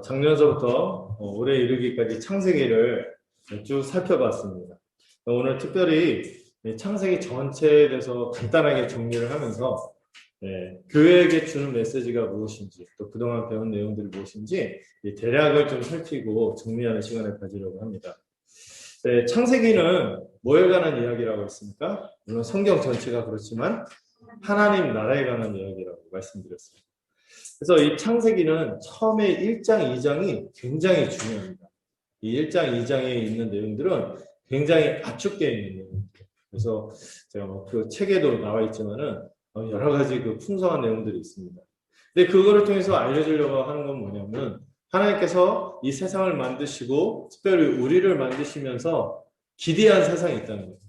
작년서부터 올해 이르기까지 창세기를 쭉 살펴봤습니다. 오늘 특별히 창세기 전체에 대해서 간단하게 정리를 하면서 교회에게 주는 메시지가 무엇인지 또 그동안 배운 내용들이 무엇인지 대략을 좀 살피고 정리하는 시간을 가지려고 합니다. 창세기는 뭐에 관한 이야기라고 했습니까? 물론 성경 전체가 그렇지만 하나님 나라에 관한 이야기라고 말씀드렸습니다. 그래서 이 창세기는 처음에 1장, 2장이 굉장히 중요합니다. 이 1장, 2장에 있는 내용들은 굉장히 압축되어 있는 내용입니다. 그래서 제가 그 책에도 나와 있지만은 여러 가지 그 풍성한 내용들이 있습니다. 근데 그거를 통해서 알려주려고 하는 건 뭐냐면 하나님께서 이 세상을 만드시고 특별히 우리를 만드시면서 기대한 세상이 있다는 거죠.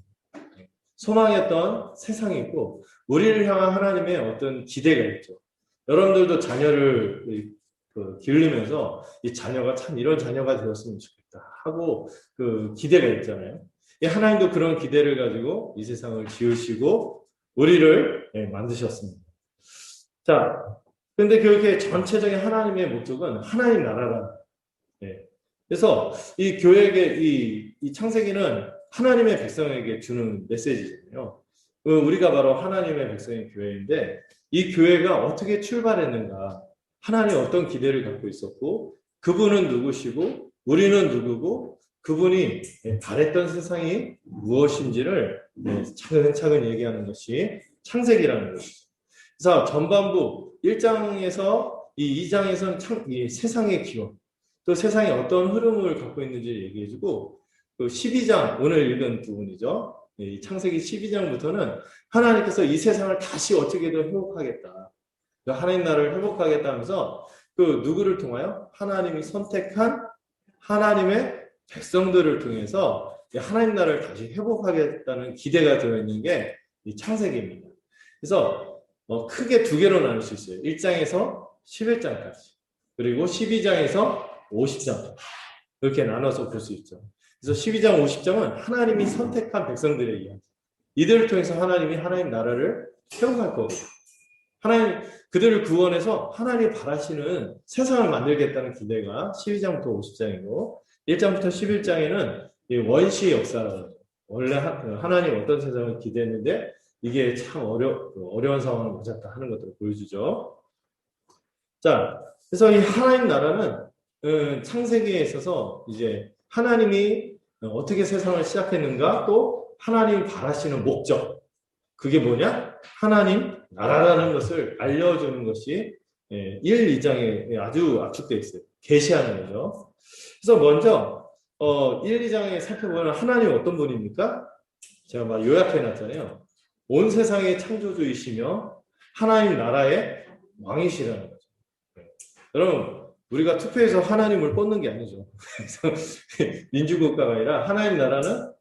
소망했던 세상이 있고 우리를 향한 하나님의 어떤 기대가 있죠. 여러분들도 자녀를 기르면서 이 자녀가 참 이런 자녀가 되었으면 좋겠다 하고 그 기대가 있잖아요. 하나님도 그런 기대를 가지고 이 세상을 지으시고 우리를 만드셨습니다. 자, 근데 그렇게 전체적인 하나님의 목적은 하나님 나라라. 그래서 이 교회에게 이 창세기는 하나님의 백성에게 주는 메시지잖아요. 우리가 바로 하나님의 백성의 교회인데 이 교회가 어떻게 출발했는가, 하나님 어떤 기대를 갖고 있었고 그분은 누구시고 우리는 누구고 그분이 바랬던 세상이 무엇인지를 차근차근 얘기하는 것이 창세기라는 것이죠. 그래서 전반부 1장에서 이 2장에서는 이 세상의 기원, 또 세상이 어떤 흐름을 갖고 있는지 얘기해주고 그 12장, 오늘 읽은 부분이죠. 이 창세기 12장부터는 하나님께서 이 세상을 다시 어떻게든 회복하겠다. 하나님 나라를 회복하겠다 하면서 그 누구를 통하여? 하나님이 선택한 하나님의 백성들을 통해서 하나님 나라를 다시 회복하겠다는 기대가 들어있는 게 이 창세기입니다. 그래서 크게 두 개로 나눌 수 있어요. 1장에서 11장까지. 그리고 12장에서 50장. 이렇게 나눠서 볼 수 있죠. 그래서 12장, 50장은 하나님이 선택한 백성들의 이야기. 이들을 통해서 하나님이 하나님 나라를 회복할 거고, 하나님 그들을 구원해서 하나님이 바라시는 세상을 만들겠다는 기대가 12장부터 50장이고, 1장부터 11장에는 원시의 역사라고. 원래 하나님 어떤 세상을 기대했는데 이게 참 어려운 상황을 맞았다 하는 것들을 보여주죠. 자, 그래서 이 하나님 나라는 창세기에 있어서 이제 하나님이 어떻게 세상을 시작했는가, 또 하나님이 바라시는 목적, 그게 뭐냐? 하나님 나라라는 것을 알려주는 것이 1, 2장에 아주 압축되어 있어요. 계시하는 거죠. 그래서 먼저 1, 2장에 살펴보면 하나님 어떤 분입니까? 제가 막 요약해놨잖아요. 온 세상의 창조주이시며 하나님 나라의 왕이시라는 거죠. 여러분, 우리가 투표해서 하나님을 뽑는 게 아니죠. 민주국가가 아니라 하나님 나라는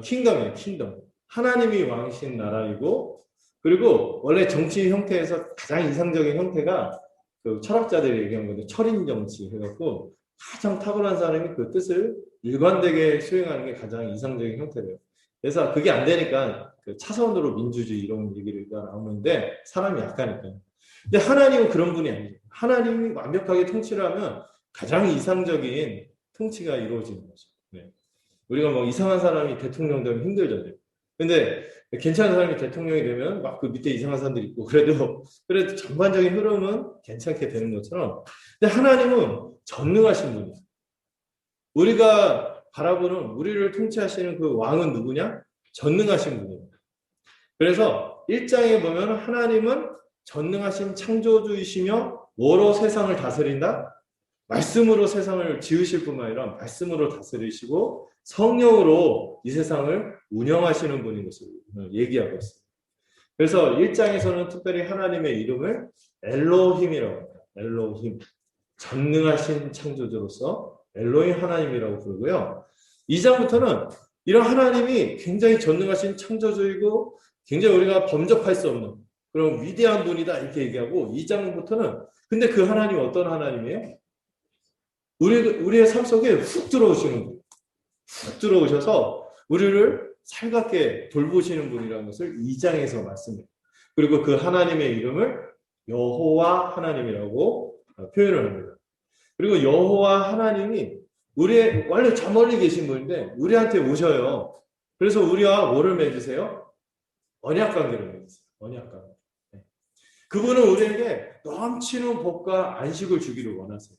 킹덤이에요. 킹덤. 하나님이 왕이신 나라이고, 그리고 원래 정치 형태에서 가장 이상적인 형태가 그 철학자들이 얘기한 건데 철인 정치 해갖고 가장 탁월한 사람이 그 뜻을 일관되게 수행하는 게 가장 이상적인 형태래요. 그래서 그게 안 되니까 그 차선으로 민주주의 이런 얘기가 나오는데 사람이 약하니까. 근데 하나님은 그런 분이 아니에요. 하나님이 완벽하게 통치를 하면 가장 이상적인 통치가 이루어지는 거죠. 우리가 뭐 이상한 사람이 대통령 되면 힘들잖아요. 근데 괜찮은 사람이 대통령이 되면 막 그 밑에 이상한 사람들이 있고 그래도 전반적인 흐름은 괜찮게 되는 것처럼. 근데 하나님은 전능하신 분이에요. 우리가 바라보는 우리를 통치하시는 그 왕은 누구냐? 전능하신 분입니다. 그래서 1장에 보면 하나님은 전능하신 창조주이시며 뭐로 세상을 다스린다? 말씀으로 세상을 지으실 뿐만 아니라 말씀으로 다스리시고 성령으로 이 세상을 운영하시는 분인 것을 얘기하고 있습니다. 그래서 1장에서는 특별히 하나님의 이름을 엘로힘이라고 합니다. 엘로힘. 전능하신 창조주로서 엘로힘 하나님이라고 부르고요. 2장부터는 이런 하나님이 굉장히 전능하신 창조주이고 굉장히 우리가 범접할 수 없는 그런 위대한 분이다 이렇게 얘기하고 2장부터는 근데 그 하나님이 어떤 하나님이에요? 우리의 삶 속에 훅 들어오시는 분. 훅 들어오셔서 우리를 살갑게 돌보시는 분이라는 것을 2장에서 말씀해요. 그리고 그 하나님의 이름을 여호와 하나님이라고 표현을 합니다. 그리고 여호와 하나님이 우리 원래 저 멀리 계신 분인데 우리한테 오셔요. 그래서 우리와 뭐를 맺으세요? 언약 관계를 맺으세요. 언약 관계. 네. 그분은 우리에게 넘치는 복과 안식을 주기를 원하세요.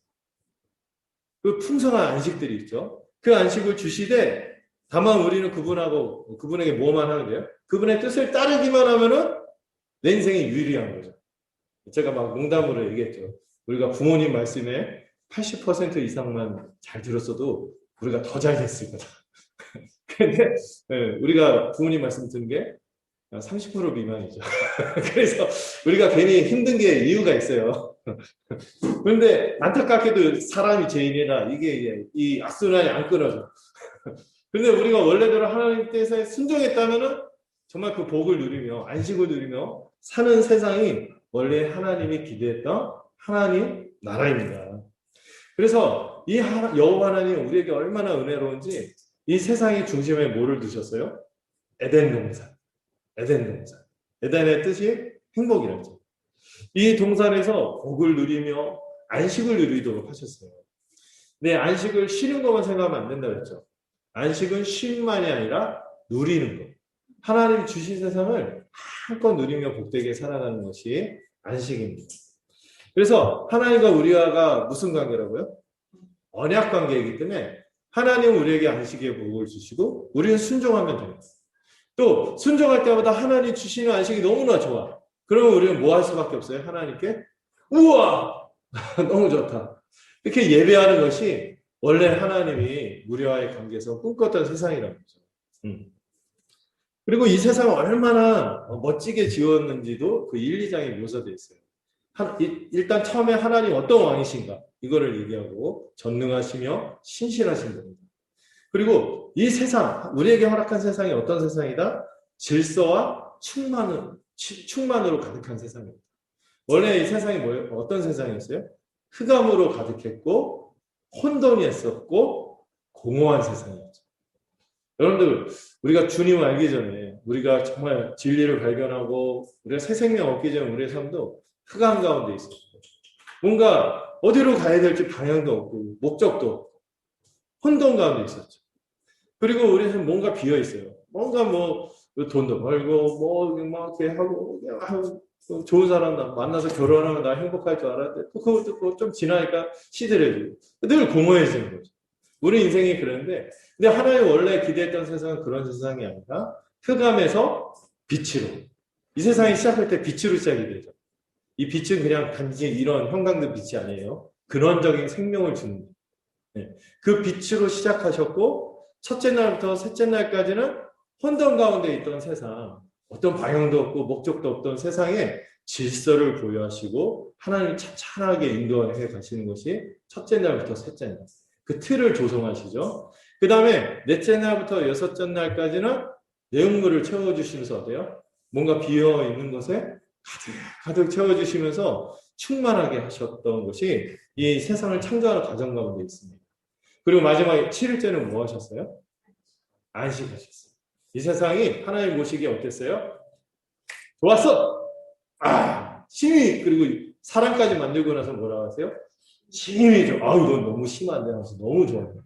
그 풍성한 안식들이 있죠. 그 안식을 주시되 다만 우리는 그분하고 그분에게 뭐만 하면 돼요? 그분의 뜻을 따르기만 하면은 내 인생이 유리한 거죠. 제가 막 농담으로 얘기했죠. 우리가 부모님 말씀에 80% 이상만 잘 들었어도 우리가 더 잘 됐을 거다. 근데 우리가 부모님 말씀 듣는 게 30% 미만이죠. 그래서 우리가 괜히 힘든 게 이유가 있어요. 그런데 안타깝게도 사람이 죄인이라 이게 이 악순환이 안 끊어져. 근데 우리가 원래대로 하나님 뜻에 순종했다면은 정말 그 복을 누리며 안식을 누리며 사는 세상이 원래 하나님이 기대했던 하나님 나라입니다. 그래서 이 여호와 하나님 우리에게 얼마나 은혜로운지 이 세상의 중심에 뭐를 두셨어요? 에덴 동산. 에덴 동산. 에덴의 뜻이 행복이라죠. 이 동산에서 복을 누리며 안식을 누리도록 하셨어요. 근데 안식을 쉬는 것만 생각하면 안 된다고 했죠. 안식은 쉼만이 아니라 누리는 것. 하나님이 주신 세상을 한껏 누리며 복되게 살아가는 것이 안식입니다. 그래서 하나님과 우리가 무슨 관계라고요? 언약 관계이기 때문에 하나님은 우리에게 안식의 복을 주시고 우리는 순종하면 됩니다. 또 순종할 때마다 하나님 주시는 안식이 너무나 좋아. 그러면 우리는 뭐 할 수밖에 없어요? 하나님께 우와 너무 좋다. 이렇게 예배하는 것이 원래 하나님이 우리와의 관계에서 꿈꿨던 세상이라는 거죠. 그리고 이 세상을 얼마나 멋지게 지었는지도 그 1, 2장에 묘사되어 있어요. 일단 처음에 하나님 어떤 왕이신가 이거를 얘기하고 전능하시며 신실하신 분입니다. 그리고 이 세상 우리에게 허락한 세상이 어떤 세상이다? 질서와 충만으로 가득한 세상입니다. 원래 이 세상이 뭐예요? 어떤 세상이었어요? 흑암으로 가득했고 혼돈이 했었고 공허한 세상이었죠. 여러분들 우리가 주님을 알기 전에 우리가 정말 진리를 발견하고 우리가 새 생명 얻기 전에 우리의 삶도 흑암 가운데 있었어요. 뭔가 어디로 가야 될지 방향도 없고 목적도 없고 혼돈 가운데 있었죠. 그리고 우리는 뭔가 비어 있어요. 뭔가 뭐 돈도 벌고 뭐 이렇게 하고 좋은 사람 만나서 결혼하면 나 행복할 줄 알았는데 그것도 좀 지나니까 시들해지고 늘 공허해지는 거죠. 우리 인생이 그런데 근데 하나님 원래 기대했던 세상은 그런 세상이 아니라 흑암에서 빛으로 이 세상이 시작할 때 빛으로 시작이 되죠. 이 빛은 그냥 단지 이런 형광등 빛이 아니에요. 근원적인 생명을 주는 그 빛으로 시작하셨고 첫째 날부터 셋째 날까지는 혼돈 가운데 있던 세상 어떤 방향도 없고 목적도 없던 세상에 질서를 보유하시고 하나님이 찬찬하게 인도해 가시는 것이 첫째 날부터 셋째 날 그 틀을 조성하시죠. 그 다음에 넷째 날부터 여섯째 날까지는 내용물을 채워주시면서 어때요? 뭔가 비어있는 것에 가득 채워주시면서 충만하게 하셨던 것이 이 세상을 창조하는 과정 가운데 있습니다. 그리고 마지막에 7일째는 뭐 하셨어요? 안식하셨어요. 이 세상이 하나님 보시기에 어땠어요? 좋았어! 심히 그리고 사람까지 만들고 나서 뭐라고 하세요? 심히 좀 이건 너무 심한데 하면서 너무 좋아요.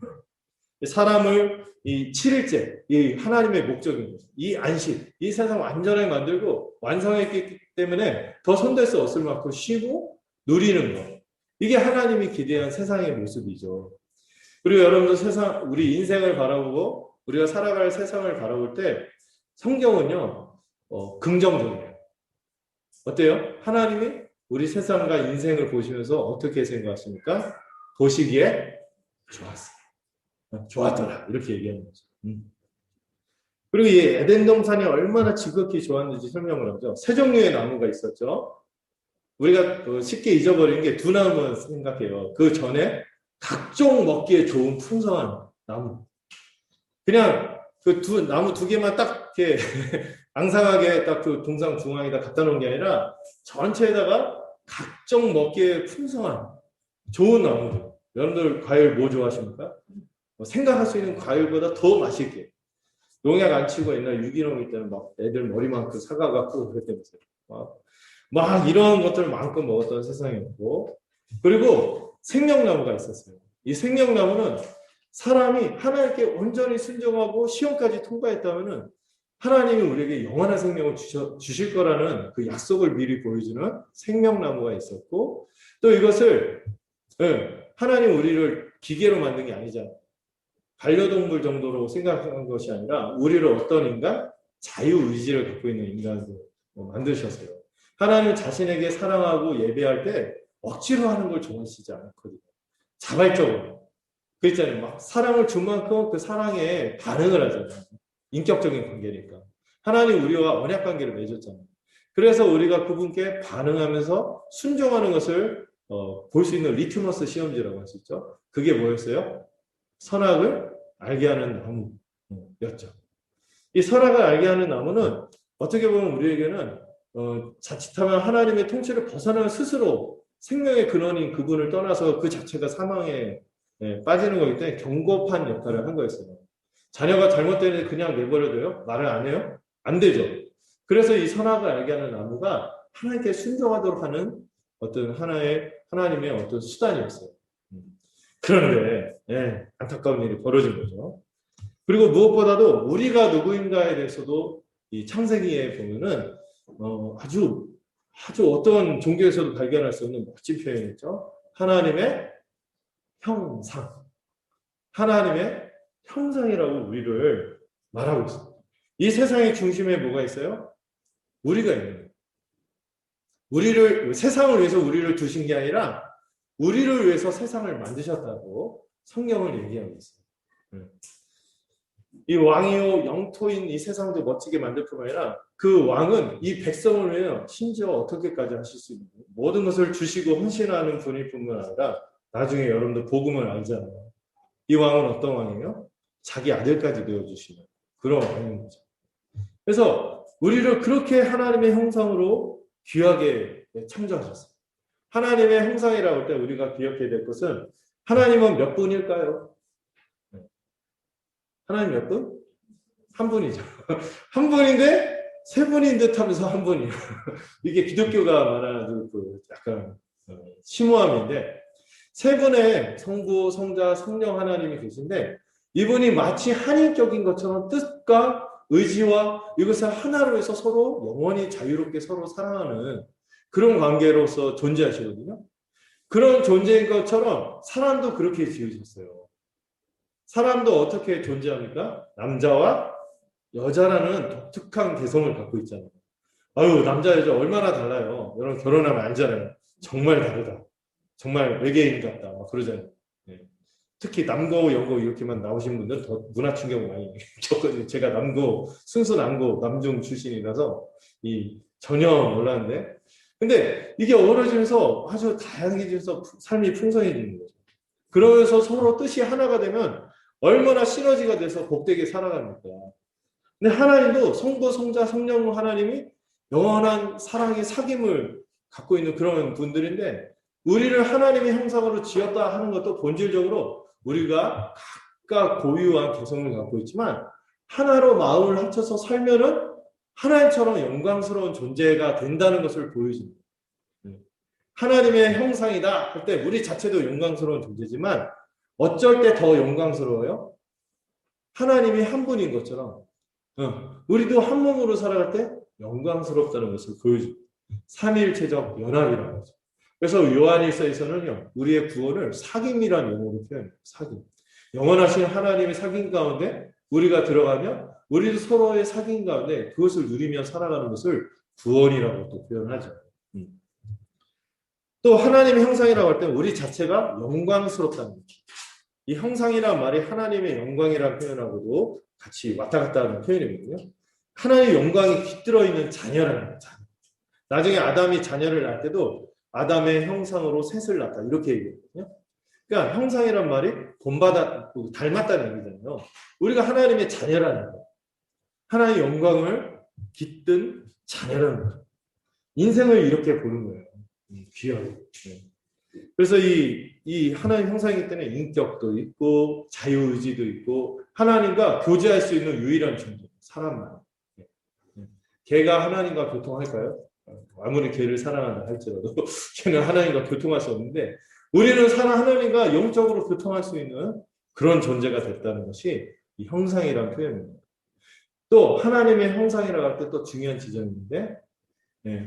사람을 이 7일째 이 하나님의 목적인 거죠. 이 안식, 이 세상 완전하게 만들고 완성했기 때문에 더 손댈 수 없을 만큼 쉬고 누리는 거. 이게 하나님이 기대한 세상의 모습이죠. 그리고 여러분들 세상, 우리 인생을 바라보고 우리가 살아갈 세상을 바라볼 때 성경은요, 긍정적이에요. 어때요? 하나님이 우리 세상과 인생을 보시면서 어떻게 생각하십니까? 보시기에 좋았어요. 좋았더라. 이렇게 얘기하는 거죠. 그리고 이 에덴 동산이 얼마나 지극히 좋았는지 설명을 하죠. 세 종류의 나무가 있었죠. 우리가 쉽게 잊어버리는 게 두 나무만 생각해요. 그 전에 각종 먹기에 좋은 풍성한 나무. 그냥 그 나무 두 개만 딱 이렇게 앙상하게 딱 그 동상 중앙에다 갖다 놓은 게 아니라 전체에다가 각종 먹기에 풍성한 좋은 나무들. 여러분들 과일 뭐 좋아하십니까? 생각할 수 있는 과일보다 더 맛있게. 농약 안 치고 옛날 유기농일 때는 막 애들 머리만큼 사과갖고 그랬다면서요. 막 이런 것들을 마음껏 먹었던 세상이었고. 그리고 생명나무가 있었어요. 이 생명나무는 사람이 하나님께 온전히 순종하고 시험까지 통과했다면은 하나님이 우리에게 영원한 생명을 주실 거라는 그 약속을 미리 보여주는 생명나무가 있었고, 또 이것을 하나님 우리를 기계로 만든 게 아니잖아요. 반려동물 정도로 생각한 것이 아니라 우리를 어떤 인간? 자유의지를 갖고 있는 인간으로 만드셨어요. 하나님 자신에게 사랑하고 예배할 때 억지로 하는 걸 좋아하시지 않거든요. 자발적으로. 그랬잖아요. 막 사랑을 준 만큼 그 사랑에 반응을 하잖아요. 인격적인 관계니까. 하나님 우리와 언약 관계를 맺었잖아요. 그래서 우리가 그분께 반응하면서 순종하는 것을 볼 수 있는 리트머스 시험지라고 할 수 있죠. 그게 뭐였어요? 선악을 알게 하는 나무였죠. 이 선악을 알게 하는 나무는 어떻게 보면 우리에게는 자칫하면 하나님의 통치를 벗어나는 스스로 생명의 근원인 그분을 떠나서 그 자체가 사망에 빠지는 거기 때문에 경고판 역할을 한 거였어요. 자녀가 잘못되는데 그냥 내버려둬요? 말을 안 해요? 안 되죠. 그래서 이 선악을 알게 하는 나무가 하나님께 순종하도록 하는 어떤 하나님의 어떤 수단이었어요. 그런데 안타까운 일이 벌어진 거죠. 그리고 무엇보다도 우리가 누구인가에 대해서도 이 창세기에 보면은 아주 어떤 종교에서도 발견할 수 없는 멋진 표현이죠. 하나님의 형상. 하나님의 형상이라고 우리를 말하고 있습니다. 이 세상의 중심에 뭐가 있어요? 우리가 있는 거예요. 세상을 위해서 우리를 두신 게 아니라 우리를 위해서 세상을 만드셨다고 성경을 얘기하고 있어요. 이 왕이요 영토인 이 세상도 멋지게 만들 뿐만 아니라 그 왕은 이 백성을 위해 심지어 어떻게까지 하실 수 있는 모든 것을 주시고 헌신하는 분일 뿐만 아니라 나중에 여러분들 복음을 알잖아요. 이 왕은 어떤 왕이에요? 자기 아들까지 내어주시는 그런 왕인 거죠. 그래서 우리를 그렇게 하나님의 형상으로 귀하게 창조하셨어요. 하나님의 형상이라고 할 때 우리가 기억해야 될 것은 하나님은 몇 분일까요? 하나님 몇 분? 한 분이죠. 한 분인데 세 분인 듯 하면서 한 분이에요. 이게 기독교가 말하는 그 약간 심오함인데 세 분의 성부, 성자, 성령 하나님이 계신데 이분이 마치 한인격인 것처럼 뜻과 의지와 이것을 하나로 해서 서로 영원히 자유롭게 서로 사랑하는 그런 관계로서 존재하시거든요. 그런 존재인 것처럼 사람도 그렇게 지으셨어요. 사람도 어떻게 존재합니까? 남자와 여자라는 독특한 개성을 갖고 있잖아요. 아유, 남자, 여자 얼마나 달라요. 여러분 결혼하면 알잖아요. 정말 다르다. 정말 외계인 같다. 막 그러잖아요. 네. 특히 남고, 여고 이렇게만 나오신 분들 더 문화 충격을 많이 겪거든요. 제가 순수 남고, 남중 출신이라서 전혀 몰랐는데. 근데 이게 어우러지면서 아주 다양해지면서 삶이 풍성해지는 거죠. 그러면서 서로 뜻이 하나가 되면 얼마나 시너지가 돼서 복되게 살아갑니까? 근데 하나님도 성부, 성자, 성령 하나님이 영원한 사랑의 사귐을 갖고 있는 그런 분들인데 우리를 하나님의 형상으로 지었다 하는 것도 본질적으로 우리가 각각 고유한 개성을 갖고 있지만 하나로 마음을 합쳐서 살면은 하나님처럼 영광스러운 존재가 된다는 것을 보여줍니다. 하나님의 형상이다 할 때 우리 자체도 영광스러운 존재지만 어쩔 때 더 영광스러워요? 하나님이 한 분인 것처럼 우리도 한 몸으로 살아갈 때 영광스럽다는 것을 보여줍니다. 삼위일체적 연합이라는 거죠. 그래서 요한일서에서는요, 우리의 구원을 사귐이라는 용어로 표현해요. 사귐. 영원하신 하나님의 사귐 가운데 우리가 들어가면 우리도 서로의 사귐 가운데 그것을 누리며 살아가는 것을 구원이라고 또 표현하죠. 또 하나님의 형상이라고 할 때 우리 자체가 영광스럽다는 거죠. 이 형상이란 말이 하나님의 영광이라는 표현하고도 같이 왔다 갔다 하는 표현이거든요. 하나님의 영광이 깃들어 있는 자녀라는 거죠. 나중에 아담이 자녀를 낳을 때도 아담의 형상으로 셋을 낳았다 이렇게 얘기했거든요. 그러니까 형상이란 말이 본받았고 닮았다는 얘기잖아요. 우리가 하나님의 자녀라는 거예요. 하나님의 영광을 깃든 자녀라는 거죠. 인생을 이렇게 보는 거예요. 귀하게. 그래서 이 하나님 형상이기 때문에 인격도 있고 자유의지도 있고 하나님과 교제할 수 있는 유일한 존재, 사람만. 개가 하나님과 교통할까요? 아무리 개를 사랑한다 할지라도 개는 하나님과 교통할 수 없는데 우리는 사는 하나님과 영적으로 교통할 수 있는 그런 존재가 됐다는 것이 이 형상이라는 표현입니다. 또 하나님의 형상이라고 할 때 또 중요한 지점인데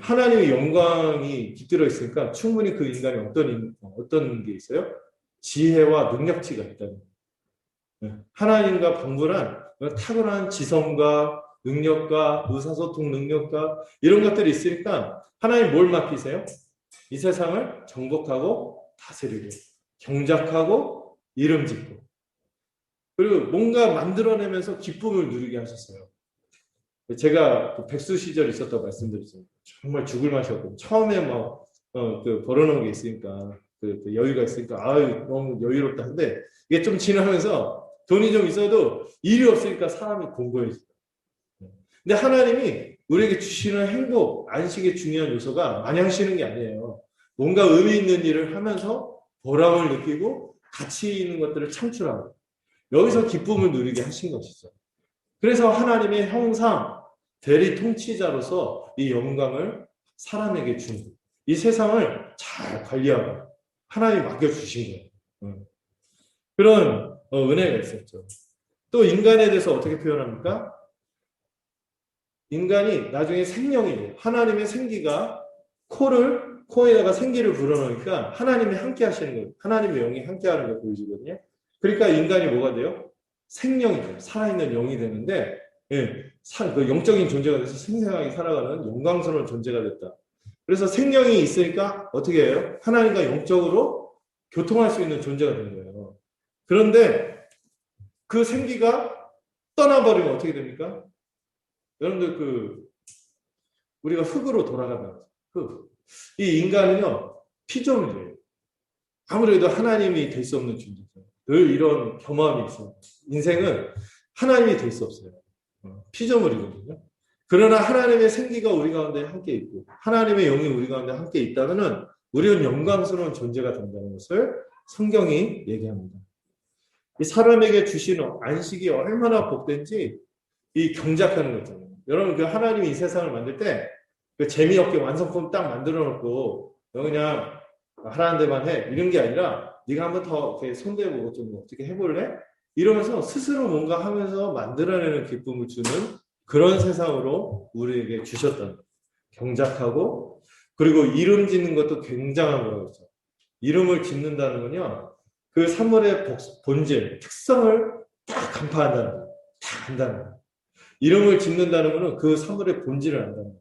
하나님의 영광이 깃들어 있으니까 충분히 그 인간이 어떤 게 있어요? 지혜와 능력치가 있다는 거예요. 하나님과 방불한 탁월한 지성과 능력과 의사소통 능력과 이런 것들이 있으니까 하나님 뭘 맡기세요? 이 세상을 정복하고 다스리고 경작하고 이름짓고 그리고 뭔가 만들어내면서 기쁨을 누리게 하셨어요. 제가 그 백수 시절 있었다고 말씀드렸잖아요. 정말 죽을 맛이었고 처음에 막 벌어놓은 게 있으니까 그 여유가 있으니까 아유 너무 여유롭다 한데 이게 좀 지나면서 돈이 좀 있어도 일이 없으니까 사람이 공고해져요. 근데 하나님이 우리에게 주시는 행복, 안식의 중요한 요소가 마냥 쉬는 게 아니에요. 뭔가 의미 있는 일을 하면서 보람을 느끼고 가치 있는 것들을 창출하고 여기서 기쁨을 누리게 하신 것이죠. 그래서 하나님의 형상, 대리 통치자로서 이 영광을 사람에게 준, 이 세상을 잘 관리하고 하나님이 맡겨주신 거예요. 그런 은혜가 있었죠. 또 인간에 대해서 어떻게 표현합니까? 인간이 나중에 생명이에요. 하나님의 생기가 코에다가 생기를 불어넣으니까 하나님이 함께 하시는 거예요. 하나님의 영이 함께 하는 걸 보여주거든요. 그러니까 인간이 뭐가 돼요? 생명이 돼요. 살아있는 영이 되는데, 그 영적인 존재가 돼서 생생하게 살아가는 영광스러운 존재가 됐다. 그래서 생명이 있으니까 어떻게 해요? 하나님과 영적으로 교통할 수 있는 존재가 된 거예요. 그런데 그 생기가 떠나버리면 어떻게 됩니까? 여러분들 우리가 흙으로 돌아가면 이 인간은요 피조물이에요. 아무래도 하나님이 될 수 없는 존재죠. 늘 이런 경험이 있어요. 인생은 하나님이 될 수 없어요. 피조물이거든요. 그러나 하나님의 생기가 우리 가운데 함께 있고 하나님의 영이 우리 가운데 함께 있다면은 우리는 영광스러운 존재가 된다는 것을 성경이 얘기합니다. 이 사람에게 주시는 안식이 얼마나 복된지 이 경작하는 거잖아요. 여러분 그 하나님이 이 세상을 만들 때 그 재미없게 완성품 딱 만들어 놓고 너 그냥 하라는 데만 해 이런 게 아니라 네가 한번 더 이렇게 손대보고 좀 어떻게 해볼래? 이러면서 스스로 뭔가 하면서 만들어내는 기쁨을 주는 그런 세상으로 우리에게 주셨다는 거예요. 경작하고 그리고 이름 짓는 것도 굉장한 거라고 했죠. 이름을 짓는다는 건요. 그 산물의 본질, 특성을 딱 간파한다는 거예요. 딱 안다는 거예요. 이름을 짓는다는 것은 그 산물의 본질을 안다는 거예요.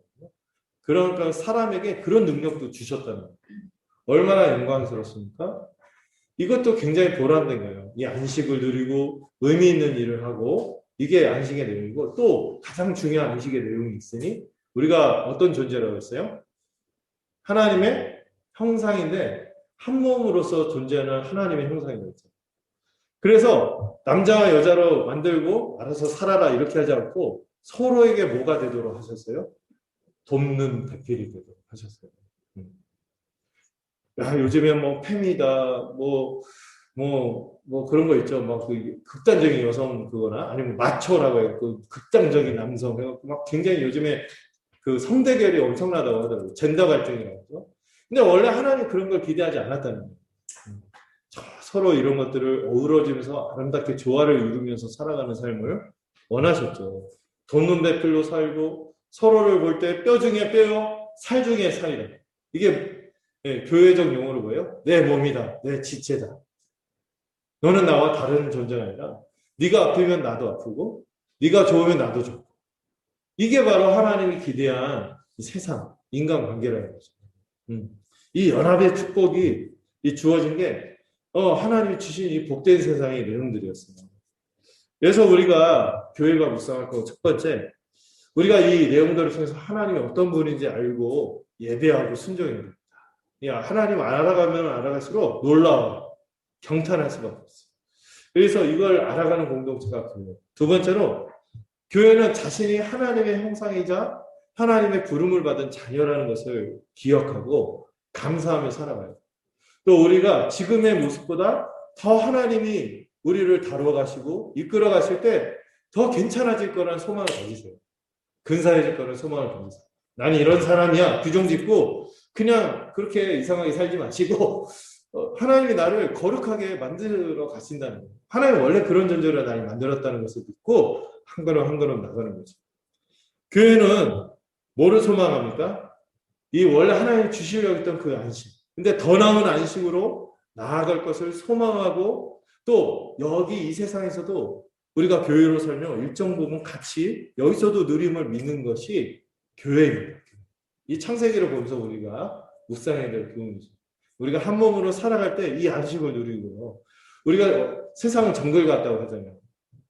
그러니까 사람에게 그런 능력도 주셨다는 거예요. 얼마나 영광스럽습니까? 이것도 굉장히 보람된 거예요. 이 안식을 누리고 의미 있는 일을 하고 이게 안식의 내용이고 또 가장 중요한 안식의 내용이 있으니 우리가 어떤 존재라고 했어요? 하나님의 형상인데 한 몸으로서 존재하는 하나님의 형상이라고 했죠. 그래서 남자와 여자로 만들고 알아서 살아라 이렇게 하지 않고 서로에게 뭐가 되도록 하셨어요? 돕는 배필이 되도록 하셨어요. 야, 요즘에 뭐 페미다, 뭐 그런 거 있죠. 막 그 극단적인 여성 그거나 아니면 마초라고 해요. 그 극단적인 남성 해갖고 막 굉장히 요즘에 그 성대결이 엄청나다고 하더라고요. 젠더 갈등이라고 하죠. 근데 원래 하나님 그런 걸 기대하지 않았다는 거예요. 서로 이런 것들을 어우러지면서 아름답게 조화를 이루면서 살아가는 삶을 원하셨죠. 돕는 배필로 살고 서로를 볼 때 뼈 중에 뼈요, 살 중에 살이다. 이게 교회적 용어로 뭐예요? 내 몸이다, 내 지체다. 너는 나와 다른 존재가 아니라 네가 아프면 나도 아프고 네가 좋으면 나도 좋고 이게 바로 하나님이 기대한 이 세상, 인간관계라는 거죠. 이 연합의 축복이 주어진 게 하나님이 주신 이 복된 세상의 내용들이었어요. 그래서 우리가 교회가 묵상할 거 첫 번째, 우리가 이 내용들을 통해서 하나님이 어떤 분인지 알고 예배하고 순종해야 됩니다. 야, 하나님 알아가면 알아갈수록 놀라워. 경탄할 수밖에 없어요. 그래서 이걸 알아가는 공동체가 교회. 두 번째로, 교회는 자신이 하나님의 형상이자 하나님의 부름을 받은 자녀라는 것을 기억하고 감사하며 살아가요. 또 우리가 지금의 모습보다 더 하나님이 우리를 다루어 가시고 이끌어 가실 때 더 괜찮아질 거라는 소망을 가지세요. 근사해질 거라는 소망을 가지세요. 나는 이런 사람이야. 규정 짓고 그냥 그렇게 이상하게 살지 마시고 하나님이 나를 거룩하게 만들어 가신다는 거예요. 하나님 원래 그런 존재로 나를 만들었다는 것을 믿고 한 걸음 한 걸음 나가는 거죠. 교회는 뭐를 소망합니까? 이 원래 하나님이 주시려고 했던 그 안식. 근데 더 나은 안식으로 나아갈 것을 소망하고 또 여기 이 세상에서도 우리가 교회로 살면 일정 부분 같이 여기서도 누림을 믿는 것이 교회입니다. 이 창세기를 보면서 우리가 묵상해야 될 교훈이죠. 우리가 한 몸으로 살아갈 때 이 안식을 누리고요. 우리가 세상은 정글 같다고 하잖아요.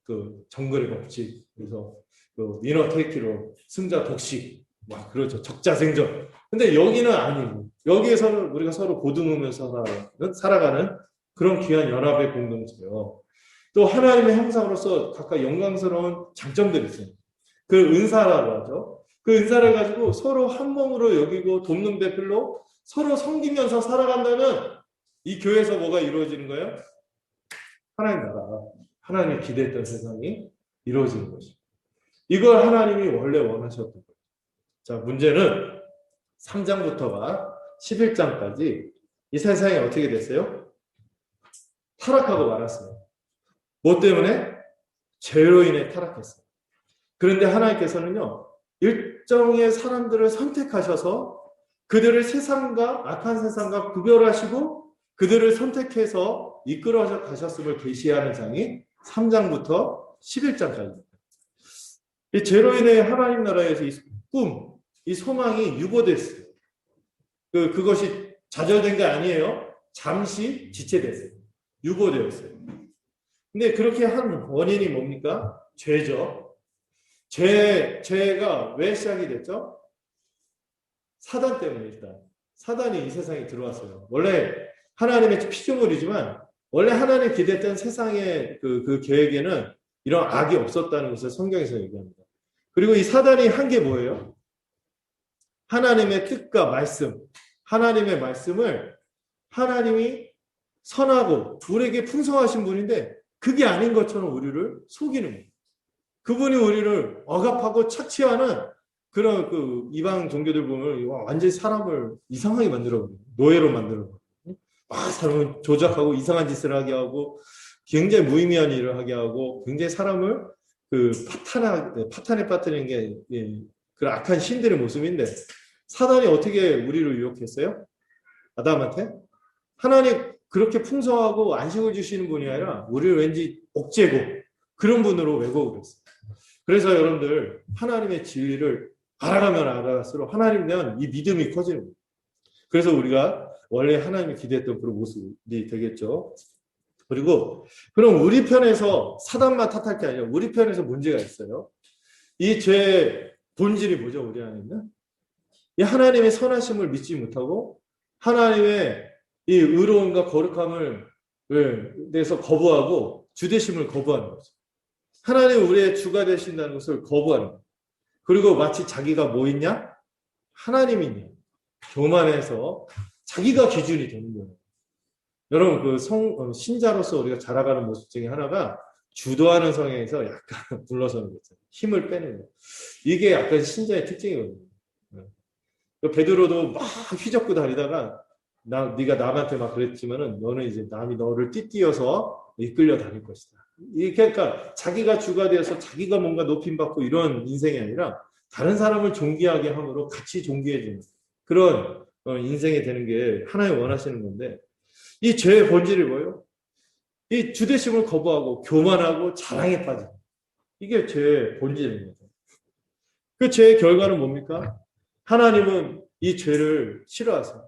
그 정글의 법칙. 그래서 그 위너 테이키로 승자 독식. 막 그러죠. 적자생존. 근데 여기는 아니고 여기에서는 우리가 서로 보듬으면서 살아가는 그런 귀한 연합의 공동체요. 또 하나님의 형상으로서 각각 영광스러운 장점들이 있어요. 그 은사라고 하죠. 그 은사를 가지고 서로 한 몸으로 여기고 돕는 배필로 서로 섬기면서 살아간다는 이 교회에서 뭐가 이루어지는 거예요? 하나님 나라, 하나님이 기대했던 세상이 이루어지는 것이죠. 이걸 하나님이 원래 원하셨던 거예요. 자, 문제는 3장부터가 11장까지 이 세상이 어떻게 됐어요? 타락하고 말았어요. 뭐 때문에? 죄로 인해 타락했어요. 그런데 하나님께서는요, 일정의 사람들을 선택하셔서 그들을 세상과 악한 세상과 구별하시고 그들을 선택해서 이끌어 가셨음을 계시하는 장이 3장부터 11장까지입니다. 이 죄로 인해 하나님 나라에서 이 꿈, 이 소망이 유보됐어요. 그것이 좌절된 게 아니에요. 잠시 지체됐어요. 유보되었어요. 근데 그렇게 한 원인이 뭡니까? 죄죠. 죄가 왜 시작이 됐죠? 사단 때문에 일단. 사단이 이 세상에 들어왔어요. 원래 하나님의 피조물이지만 원래 하나님 기대했던 세상의 그 계획에는 이런 악이 없었다는 것을 성경에서 얘기합니다. 그리고 이 사단이 한 게 뭐예요? 하나님의 뜻과 말씀, 하나님의 말씀을 하나님이 선하고 우리에게 풍성하신 분인데 그게 아닌 것처럼 우리를 속이는 거예요. 그분이 우리를 억압하고 착취하는 그런 그 이방 종교들 보면 완전히 사람을 이상하게 만들어버려요. 노예로 만들어버려요. 막 사람을 조작하고 이상한 짓을 하게 하고 굉장히 무의미한 일을 하게 하고 굉장히 사람을 그 파탄에 빠뜨리는 게 그런 악한 신들의 모습인데 사단이 어떻게 우리를 유혹했어요? 아담한테? 하나님 그렇게 풍성하고 안식을 주시는 분이 아니라 우리를 왠지 옥죄고 그런 분으로 왜곡을 했어요. 그래서 여러분들 하나님의 진리를 알아가면 알아갈수록 하나님에 대한 이 믿음이 커지는 거예요. 그래서 우리가 원래 하나님이 기대했던 그런 모습이 되겠죠. 그리고 그럼 우리 편에서 사단만 탓할 게 아니라 우리 편에서 문제가 있어요. 이 죄의 본질이 뭐죠? 우리 안에는? 이 하나님의 선하심을 믿지 못하고 하나님의 이 의로움과 거룩함을 대해서 거부하고 주되심을 거부하는 거죠. 하나님 우리의 주가 되신다는 것을 거부하는 거예요. 그리고 마치 자기가 뭐 있냐? 하나님이냐? 교만해서 자기가 기준이 되는 거예요. 여러분 그 신자로서 우리가 자라가는 모습 중에 하나가 주도하는 성향에서 약간 물러서는 거죠. 힘을 빼는 거예요. 이게 약간 신자의 특징이거든요. 베드로도 막 휘젓고 다니다가 네가 남한테 막 그랬지만은 너는 이제 남이 너를 띠띠어서 이끌려 다닐 것이다. 그러니까 자기가 주가 되어서 자기가 뭔가 높임받고 이런 인생이 아니라 다른 사람을 존귀하게 함으로 같이 존귀해지는 그런 인생이 되는 게 하나님 원하시는 건데 이 죄의 본질이 뭐예요? 이 주대심을 거부하고 교만하고 자랑에 빠지는 이게 죄의 본질입니다. 그 죄의 결과는 뭡니까? 하나님은 이 죄를 싫어하세요.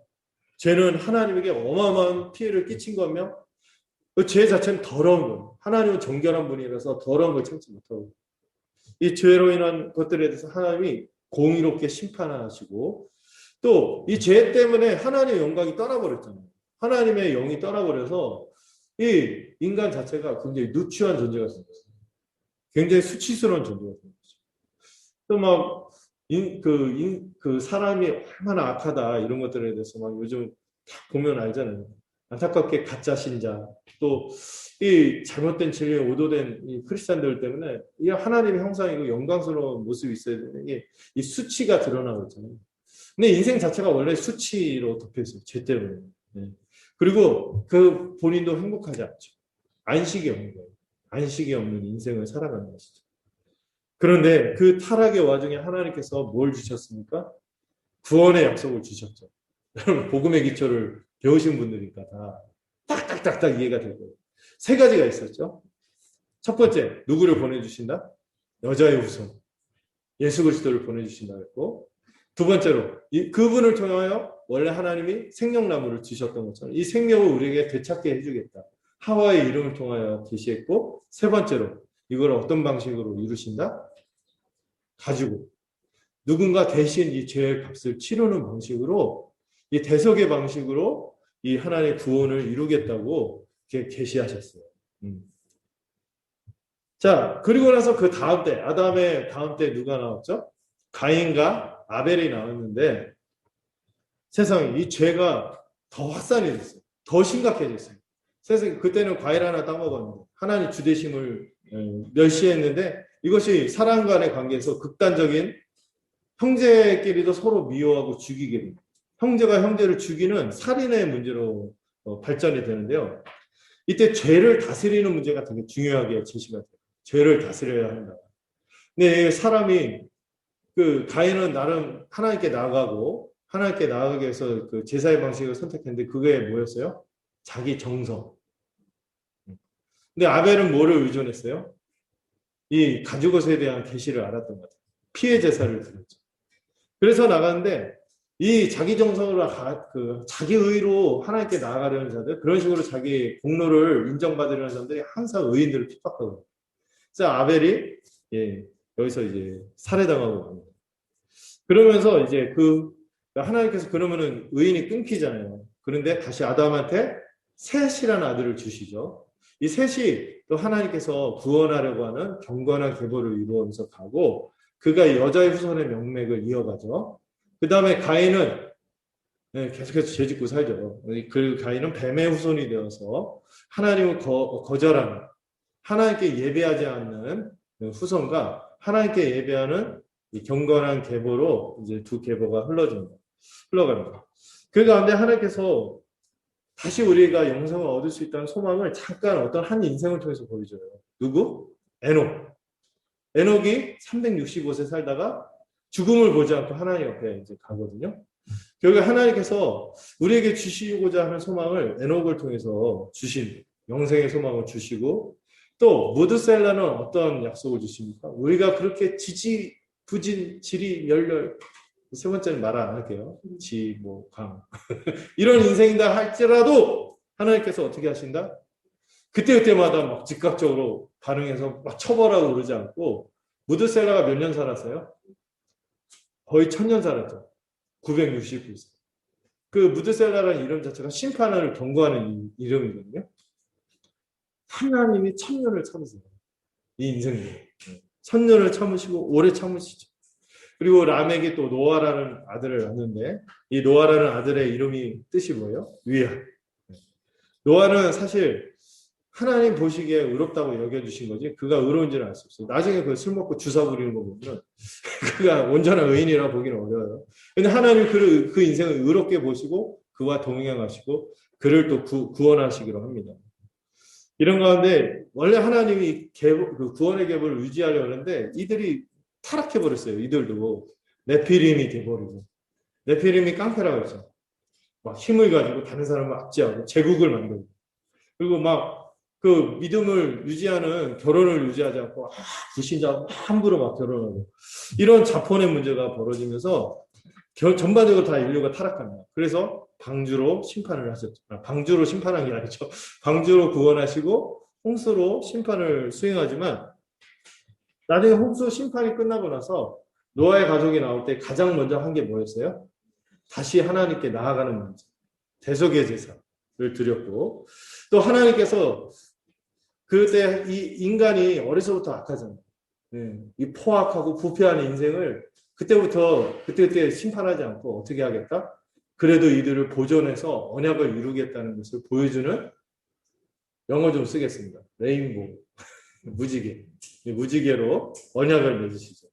죄는 하나님에게 어마어마한 피해를 끼친 거며 그 죄 자체는 더러운 거예요. 하나님은 정결한 분이라서 더러운 걸 참지 못하고 이 죄로 인한 것들에 대해서 하나님이 공의롭게 심판하시고 또 이 죄 때문에 하나님의 영광이 떠나버렸잖아요. 하나님의 영이 떠나버려서 이 인간 자체가 굉장히 누추한 존재가 생겼어요. 굉장히 수치스러운 존재가 생겼어요. 또 막 그 사람이 얼마나 악하다 이런 것들에 대해서 막 요즘 보면 알잖아요. 안타깝게 가짜 신자 또 이 잘못된 진리에 오도된 이 크리스찬들 때문에 이 하나님의 형상이고 영광스러운 모습이 있어야 되는 게 이 수치가 드러나고 있잖아요. 근데 인생 자체가 원래 수치로 덮여 있어요. 죄 때문에. 네. 그리고 그 본인도 행복하지 않죠. 안식이 없는 거예요. 안식이 없는 인생을 살아가는 것이죠. 그런데 그 타락의 와중에 하나님께서 뭘 주셨습니까? 구원의 약속을 주셨죠. 여러분 복음의 기초를 배우신 분들이니까 다 딱딱딱딱 이해가 될 거예요. 세 가지가 있었죠. 첫 번째, 누구를 보내주신다? 여자의 후손, 예수 그리스도를 보내주신다 했고, 두 번째로 그분을 통하여 원래 하나님이 생명나무를 주셨던 것처럼 이 생명을 우리에게 되찾게 해주겠다. 하와의 이름을 통하여 계시했고, 세 번째로 이걸 어떤 방식으로 이루신다? 가지고 누군가 대신 이 죄의 값을 치르는 방식으로, 이 대속의 방식으로 이 하나님의 구원을 이루겠다고 계시하셨어요. 자, 그리고 나서 그 다음 때, 아담의 다음 때 누가 나왔죠? 가인과 아벨이 나왔는데, 세상에 이 죄가 더 확산이 됐어요. 더 심각해졌어요. 세상에 그때는 과일 하나 따먹었는데, 하나님 주대심을 멸시했는데, 이것이 사람 간의 관계에서 극단적인 형제끼리도 서로 미워하고 죽이게 됩니다. 형제가 형제를 죽이는 살인의 문제로 발전이 되는데요. 이때 죄를 다스리는 문제가 되게 중요하게 제시가 돼요. 죄를 다스려야 한다. 근데 사람이 그 가인은 나름 하나님께 나아가고 하나님께 나아가기 위해서 그 제사의 방식을 선택했는데 그게 뭐였어요? 자기 정성. 근데 아벨은 뭐를 의존했어요? 이 가죽옷에 대한 계시를 알았던 것 같아요. 피해 제사를 드렸죠. 그래서 나가는데 이 자기 정성으로 자기 의로 하나님께 나아가려는 자들, 그런 식으로 자기 공로를 인정받으려는 사람들이 항상 의인들을 핍박하거든요. 그래서 아벨이 여기서 이제 살해당하고 갑니다. 그러면서 이제 하나님께서 그러면은 의인이 끊기잖아요. 그런데 다시 아담한테 셋이라는 아들을 주시죠. 이 셋이 또 하나님께서 구원하려고 하는 경건한 계보를 이루어서 가고, 그가 여자의 후손의 명맥을 이어가죠. 그 다음에 가인은 계속해서 죄짓고 살죠. 그 가인은 뱀의 후손이 되어서 하나님을 거절하는, 하나님께 예배하지 않는 후손과 하나님께 예배하는 이 경건한 계보로 이제 두 계보가 흘러갑니다. 그 가운데 하나님께서 다시 우리가 영생을 얻을 수 있다는 소망을 잠깐 어떤 한 인생을 통해서 보여줘요. 누구? 에녹. 에녹이 365세 살다가 죽음을 보지 않고 하나님 옆에 이제 가거든요. 결국 하나님께서 우리에게 주시고자 하는 소망을 에녹을 통해서 주신 영생의 소망을 주시고, 또 무드셀라는 어떤 약속을 주십니까? 우리가 그렇게 부진, 지리, 멸렬, 세 번째는 말 안 할게요. 강 이런 인생이다 할지라도 하나님께서 어떻게 하신다? 그때마다 막 즉각적으로 반응해서 막 처벌하고 그러지 않고, 무드셀라가 몇 년 살았어요? 거의 1000년 살았죠. 969세. 그 무드셀라라는 이름 자체가 심판을 경고하는 이름이거든요. 하나님이 1000년을 참으세요. 이 인생도 1000년을 참으시고 오래 참으시죠. 그리고 람에게 또 노아라는 아들을 낳는데, 이 노아라는 아들의 이름이 뜻이 뭐예요? 위안. 노아는 사실 하나님 보시기에 의롭다고 여겨주신 거지, 그가 의로운지는 알 수 없어요. 나중에 그 술 먹고 주사 부리는 거 보면 그가 온전한 의인이라 보기는 어려워요. 근데 하나님 그 인생을 의롭게 보시고 그와 동행하시고 그를 또 구원하시기로 합니다. 이런 가운데 원래 하나님이 그 구원의 계보를 유지하려고 하는데 이들이 타락해버렸어요. 이들도 네피림이 돼버리고, 네피림이 깡패라고 했죠. 막 힘을 가지고 다른 사람을 압제하고 제국을 만들고, 그리고 막 그 믿음을 유지하는 결혼을 유지하지 않고 불신자하고 함부로 막 결혼하고, 이런 자본의 문제가 벌어지면서 전반적으로 다 인류가 타락합니다. 그래서 방주로 심판을 하셨죠. 방주로 심판한 게 아니죠. 방주로 구원하시고 홍수로 심판을 수행하지만, 나중에 홍수 심판이 끝나고 나서 노아의 가족이 나올 때 가장 먼저 한 게 뭐였어요? 다시 하나님께 나아가는 문제, 대속의 제사를 드렸고, 또 하나님께서 그때 이 인간이 어려서부터 악하잖아요. 이 포악하고 부패한 인생을 그때 심판하지 않고 어떻게 하겠다? 그래도 이들을 보존해서 언약을 이루겠다는 것을 보여주는, 영어 좀 쓰겠습니다. 레인보우. 무지개. 무지개로 언약을 맺으시죠.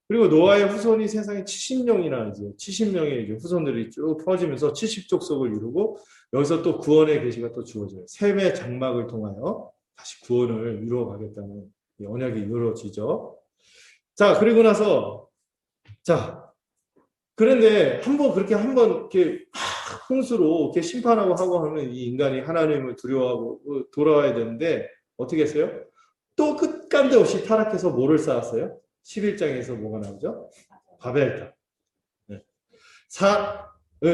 그리고 노아의 후손이 세상에 70명이나 이제 70명의 이제 후손들이 쭉 퍼지면서 70족속을 이루고 여기서 또 구원의 계시가 또 주어져요. 셈의 장막을 통하여 다시 구원을 이루어가겠다는 언약이 이루어지죠. 자, 그리고 나서 자, 그런데 그렇게 한번 이렇게 홍수로 이렇게 심판하고 하고 하면 이 인간이 하나님을 두려워하고 돌아와야 되는데 어떻게 했어요? 또 끝간데 없이 타락해서 뭐를 쌓았어요? 11장에서 뭐가 나오죠? 바벨탑. 네.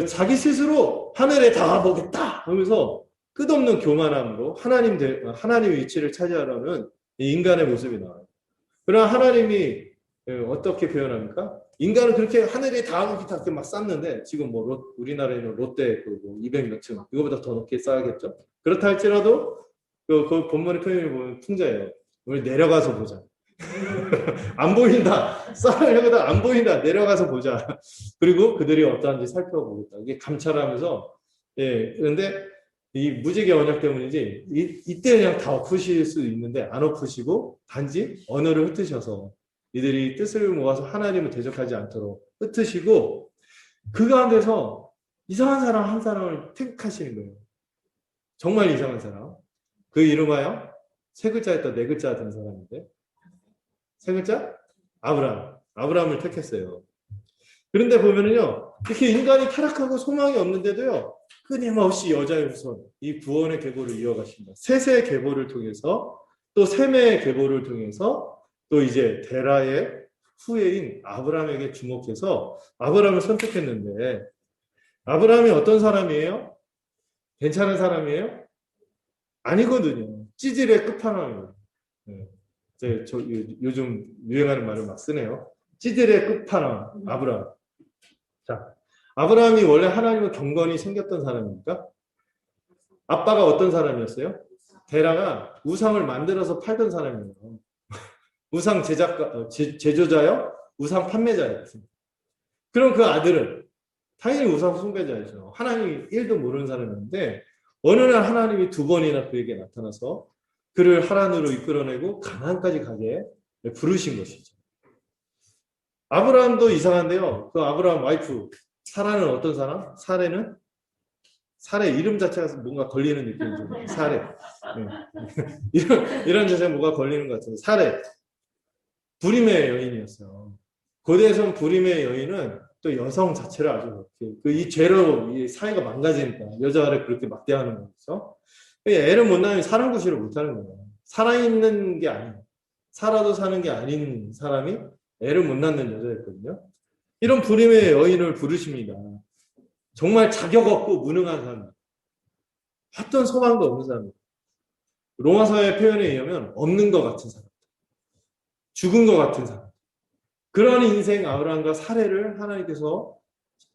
자기 스스로 하늘에 닿아보겠다 하면서 끝없는 교만함으로 하나님의 위치를 차지하려는 이 인간의 모습이 나와요. 그러나 하나님이 어떻게 표현합니까? 인간은 그렇게 하늘에 닿아보겠다 이렇게 막 쌓는데 지금 뭐 우리나라에는 롯데 뭐 200몇 층 이거보다 더 높게 쌓아야겠죠? 그렇다 할지라도 그 본문의 표현을 보면 풍자예요. 우리 내려가서 보자. 안 보인다. 쌓으려고 안 보인다. 내려가서 보자. 그리고 그들이 어떠한지 살펴보겠다. 이게 감찰하면서 그런데 이 무지개 언약 때문인지 이때 그냥 다 엎으실 수 있는데 안 엎으시고 단지 언어를 흩으셔서 이들이 뜻을 모아서 하나님을 대적하지 않도록 흩으시고 그 가운데서 이상한 사람 한 사람을 택하시는 거예요. 정말 이상한 사람. 그 이름하여 세 글자였다 네 글자 된 사람인데 세 글자? 아브라함을 택했어요. 그런데 보면은요, 이렇게 인간이 타락하고 소망이 없는데도요, 끊임없이 여자의 후손, 이 구원의 계보를 이어가십니다. 셋의 계보를 통해서, 또 셈의 계보를 통해서, 또 이제 데라의 후예인 아브라함에게 주목해서 아브라함을 선택했는데, 아브라함이 어떤 사람이에요? 괜찮은 사람이에요? 아니거든요. 찌질의 끝판왕이에요. 요즘 유행하는 말을 막 쓰네요. 찌질의 끝판왕, 아브라함. 자, 아브라함이 원래 하나님과 경건이 생겼던 사람입니까? 아빠가 어떤 사람이었어요? 데라가 우상을 만들어서 팔던 사람이에요. 우상 제조자요? 우상 판매자였어요. 그럼 그 아들은 당연히 우상 숭배자이죠. 하나님이 1도 모르는 사람이었는데 어느 날 하나님이 2번이나 그에게 나타나서 그를 하란으로 이끌어내고 가나안까지 가게 부르신 것이죠. 아브라함도 이상한데요. 그 아브라함 와이프 사라는 어떤 사람? 사례 이름 자체가 뭔가 걸리는 느낌이 좀 사례. 이런 자체가 뭔가 걸리는 것 같은데 사례. 불임의 여인이었어요. 고대에선 불임의 여인은 또 여성 자체를 아주 이 죄로 이 사회가 망가지니까 여자를 그렇게 막대하는 거죠. 애를 못 낳으면 사랑 구실을 못 하는 거예요. 살아있는 게 아니에요. 살아도 사는 게 아닌 사람이 애를 못 낳는 여자였거든요. 이런 불임의 여인을 부르십니다. 정말 자격 없고 무능한 사람. 어떤 소망도 없는 사람. 로마서의 표현에 의하면 없는 것 같은 사람. 죽은 것 같은 사람. 그런 인생 아브라함과 사례를 하나님께서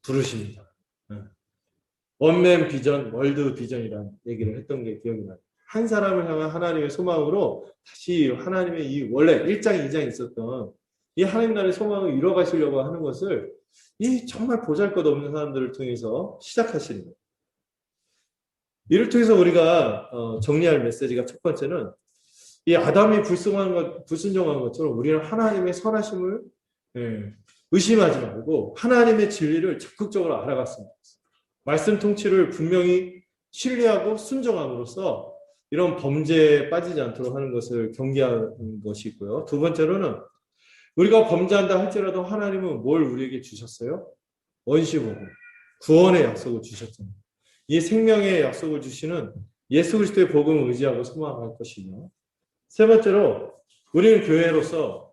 부르십니다. 원맨 비전, 월드 비전이라는 얘기를 했던 게 기억이 나요. 한 사람을 향한 하나님의 소망으로 다시 하나님의 이 원래 1장, 2장 있었던 이 하나님 나라의 소망을 이뤄가시려고 하는 것을 이 정말 보잘것없는 사람들을 통해서 시작하시는 거예요. 이를 통해서 우리가 정리할 메시지가 첫 번째는 이 아담이 불순종한 것처럼 우리는 하나님의 선하심을 의심하지 말고 하나님의 진리를 적극적으로 알아갔습니다. 말씀 통치를 분명히 신뢰하고 순종함으로써 이런 범죄에 빠지지 않도록 하는 것을 경계하는 것이 있고요. 두 번째로는 우리가 범죄한다 할지라도 하나님은 뭘 우리에게 주셨어요? 원시복음, 구원의 약속을 주셨잖아요. 이 생명의 약속을 주시는 예수 그리스도의 복음을 의지하고 소망할 것이며 세 번째로 우리는 교회로서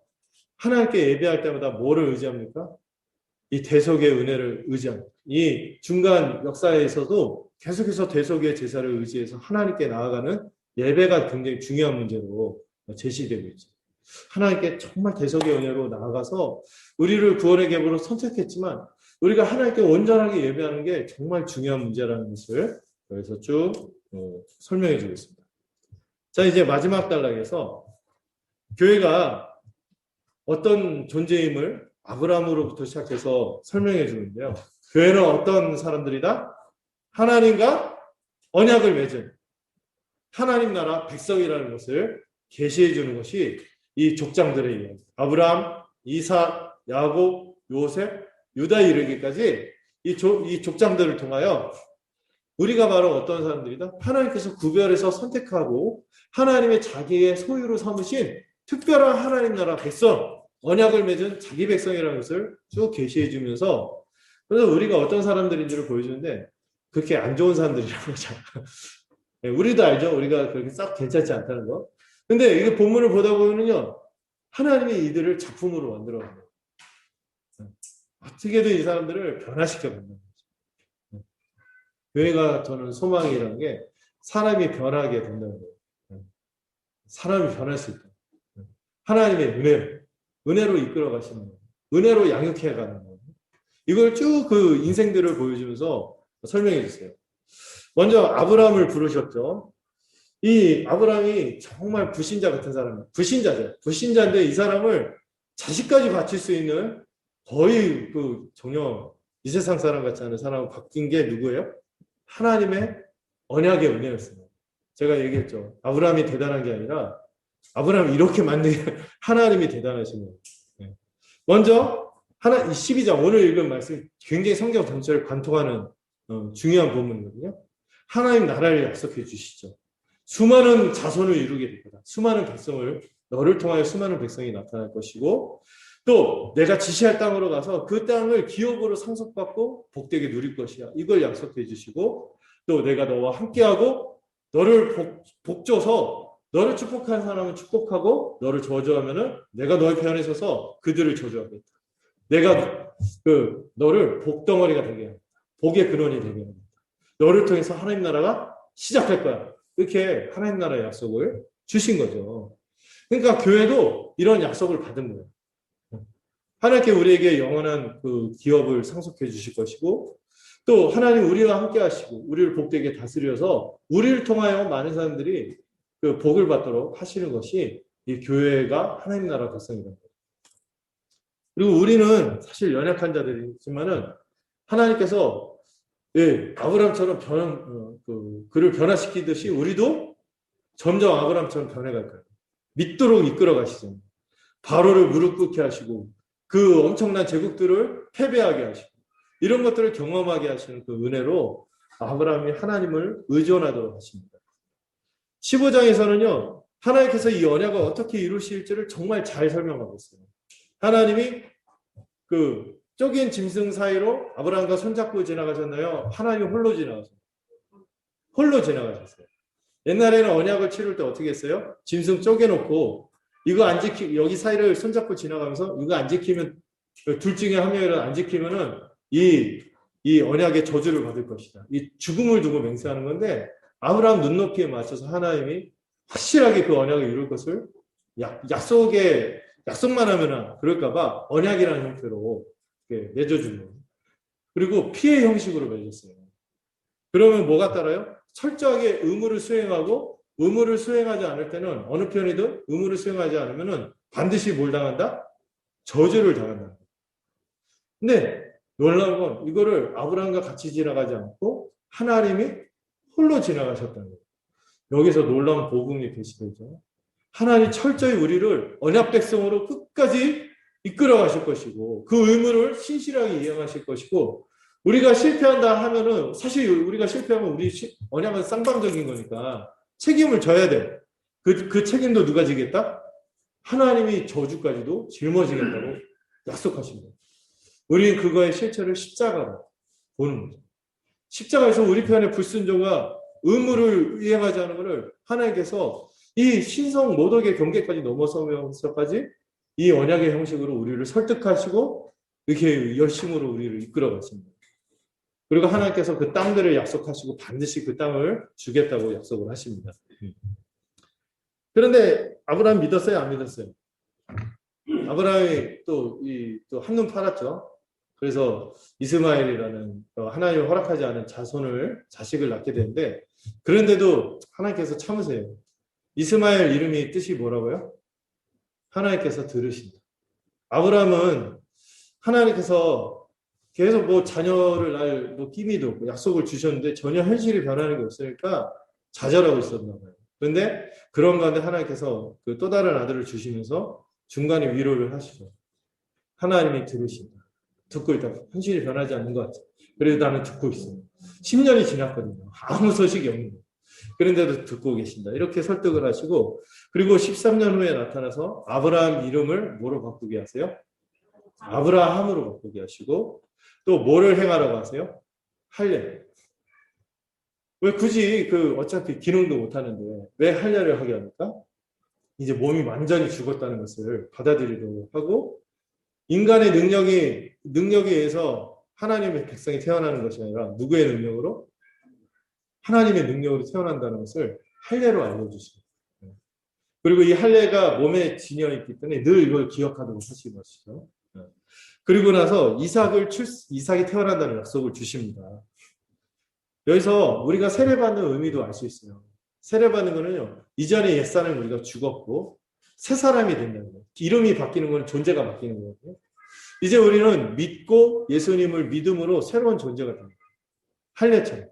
하나님께 예배할 때마다 뭐를 의지합니까? 이 대속의 은혜를 의지합니다. 이 중간 역사에서도 계속해서 대속의 제사를 의지해서 하나님께 나아가는 예배가 굉장히 중요한 문제로 제시되고 있죠. 하나님께 정말 대속의 은혜로 나아가서 우리를 구원의 계보로 선택했지만 우리가 하나님께 온전하게 예배하는 게 정말 중요한 문제라는 것을 여기서 쭉 설명해 주겠습니다. 자, 이제 마지막 단락에서 교회가 어떤 존재임을 아브라함으로부터 시작해서 설명해 주는데요. 교회는 어떤 사람들이다? 하나님과 언약을 맺은 하나님 나라 백성이라는 것을 계시해 주는 것이 이 족장들의 이야기. 아브라함, 이삭, 야곱, 요셉, 유다에 이르기까지 이 족장들을 통하여 우리가 바로 어떤 사람들이다? 하나님께서 구별해서 선택하고 하나님의 자기의 소유로 삼으신 특별한 하나님 나라 백성, 언약을 맺은 자기 백성이라는 것을 쭉 계시해 주면서, 그래서 우리가 어떤 사람들인지를 보여주는데 그렇게 안 좋은 사람들이라는 거죠. 우리도 알죠. 우리가 그렇게 싹 괜찮지 않다는 거. 근데 이게 본문을 보다 보면요, 하나님이 이들을 작품으로 만들어 가요. 어떻게든 이 사람들을 변화시켜 본다는 거죠. 교회가 저는 소망이라는 게 사람이 변하게 된다는 거예요. 사람이 변할 수 있다. 하나님의 은혜로 이끌어 가시는 거예요. 은혜로 양육해 가는 거예요. 이걸 쭉 그 인생들을 보여주면서 설명해 주세요. 먼저 아브라함을 부르셨죠. 이 아브라함이 정말 불신자 같은 사람이에요. 불신자죠. 불신자인데 이 사람을 자식까지 바칠 수 있는 거의 전혀 이 세상 사람 같지 않은 사람을 바뀐 게 누구예요? 하나님의 언약의 은혜였어요. 제가 얘기했죠. 아브라함이 대단한 게 아니라 아브라함이 이렇게 만든 하나님이 대단하신 거예요. 먼저 이 12장 오늘 읽은 말씀 굉장히 성경 전체를 관통하는 중요한 본문이거든요. 하나님 나라를 약속해 주시죠. 수많은 자손을 이루게 될 거다. 수많은 백성을, 너를 통하여 수많은 백성이 나타날 것이고, 또 내가 지시할 땅으로 가서 그 땅을 기업으로 상속받고 복되게 누릴 것이야. 이걸 약속해 주시고, 또 내가 너와 함께하고 너를 복줘서 너를 축복한 사람은 축복하고 너를 저주하면은 내가 너의 편에 서서 그들을 저주하겠다. 내가 너를 복덩어리가 되게 하겠다. 복의 근원이 되게 하겠다. 너를 통해서 하나님 나라가 시작할 거야. 이렇게 하나님 나라의 약속을 주신 거죠. 그러니까 교회도 이런 약속을 받은 거예요. 하나님께 우리에게 영원한 그 기업을 상속해 주실 것이고, 또 하나님 우리와 함께 하시고 우리를 복되게 다스려서 우리를 통하여 많은 사람들이 그 복을 받도록 하시는 것이 이 교회가 하나님 나라 백성이라는 거예요. 그리고 우리는 사실 연약한 자들이지만은 하나님께서 아브라함처럼 그를 변화시키듯이 우리도 점점 아브라함처럼 변해갈 거예요. 믿도록 이끌어 가시죠. 바로를 무릎 꿇게 하시고 그 엄청난 제국들을 패배하게 하시고 이런 것들을 경험하게 하시는 그 은혜로 아브라함이 하나님을 의존하도록 하십니다. 15장에서는요. 하나님께서 이 언약을 어떻게 이루실지를 정말 잘 설명하고 있어요. 하나님이 쪼갠 짐승 사이로 아브라함과 손잡고 지나가셨나요? 하나님 홀로 지나가셨어요. 홀로 지나가셨어요. 옛날에는 언약을 치룰 때 어떻게 했어요? 짐승 쪼개놓고 이거 안 여기 사이를 손잡고 지나가면서 이거 안 지키면 둘 중에 한 명이라도 안 지키면은 이 언약의 저주를 받을 것이다. 이 죽음을 두고 맹세하는 건데 아브라함 눈높이에 맞춰서 하나님이 확실하게 그 언약을 이룰 것을 약속만 하면은 그럴까봐 언약이라는 형태로 맺어주는 거예요. 그리고 피해 형식으로 맺었어요. 그러면 뭐가 따라요? 철저하게 의무를 수행하고 의무를 수행하지 않을 때는 어느 편이든 의무를 수행하지 않으면은 반드시 뭘 당한다? 저주를 당한다. 근데 놀라운 건 이거를 아브라함과 같이 지나가지 않고 하나님이 홀로 지나가셨다는 거예요. 여기서 놀라운 복음이 계시되죠. 하나님 철저히 우리를 언약 백성으로 끝까지 이끌어 가실 것이고 그 의무를 신실하게 이행하실 것이고 우리가 실패한다 하면은 사실 우리가 실패하면 우리 언약은 쌍방적인 거니까 책임을 져야 돼. 그 책임도 누가 지겠다? 하나님이 저주까지도 짊어지겠다고 약속하십니다. 우리는 그거의 실체를 십자가로 보는 거죠. 십자가에서 우리 편의 불순종과 의무를 이행하지 않은 것을 하나님께서 이 신성 모독의 경계까지 넘어서면서까지 이 언약의 형식으로 우리를 설득하시고 이렇게 열심으로 우리를 이끌어 가십니다. 그리고 하나님께서 그 땅들을 약속하시고 반드시 그 땅을 주겠다고 약속을 하십니다. 그런데 아브라함 믿었어요? 안 믿었어요? 아브라함이 또 한눈 팔았죠. 그래서 이스마엘이라는 하나님이 허락하지 않은 자식을 낳게 되는데 그런데도 하나님께서 참으세요. 이스마엘 이름이 뜻이 뭐라고요? 하나님께서 들으신다. 아브라함은 하나님께서 계속 자녀를 낳을 끼미도 없고 약속을 주셨는데 전혀 현실이 변하는 게 없으니까 좌절하고 있었나 봐요. 그런데 그런 가운데 하나님께서 또 다른 아들을 주시면서 중간에 위로를 하시죠. 하나님이 들으신다. 듣고 있다. 현실이 변하지 않는 것 같아. 그래도 나는 듣고 있어. 10년이 지났거든요. 아무 소식이 없는 거예요. 그런데도 듣고 계신다. 이렇게 설득을 하시고, 그리고 13년 후에 나타나서 아브라함 이름을 뭐로 바꾸게 하세요? 아브라함으로 바꾸게 하시고, 또 뭐를 행하라고 하세요? 할례. 왜 굳이 어차피 기능도 못 하는데 왜 할례를 하게 합니까? 이제 몸이 완전히 죽었다는 것을 받아들이도록 하고, 인간의 능력에 의해서 하나님의 백성이 태어나는 것이 아니라 누구의 능력으로? 하나님의 능력으로 태어난다는 것을 할례로 알려주십니다. 그리고 이 할례가 몸에 지녀 있기 때문에 늘 이걸 기억하도록 하시는 것이죠. 그리고 나서 이삭이 태어난다는 약속을 주십니다. 여기서 우리가 세례받는 의미도 알 수 있어요. 세례받는 거는요, 이전의 옛사람은 우리가 죽었고 새 사람이 된다는 거예요. 이름이 바뀌는 건 존재가 바뀌는 거거든요. 이제 우리는 믿고 예수님을 믿음으로 새로운 존재가 됩니다. 할례처럼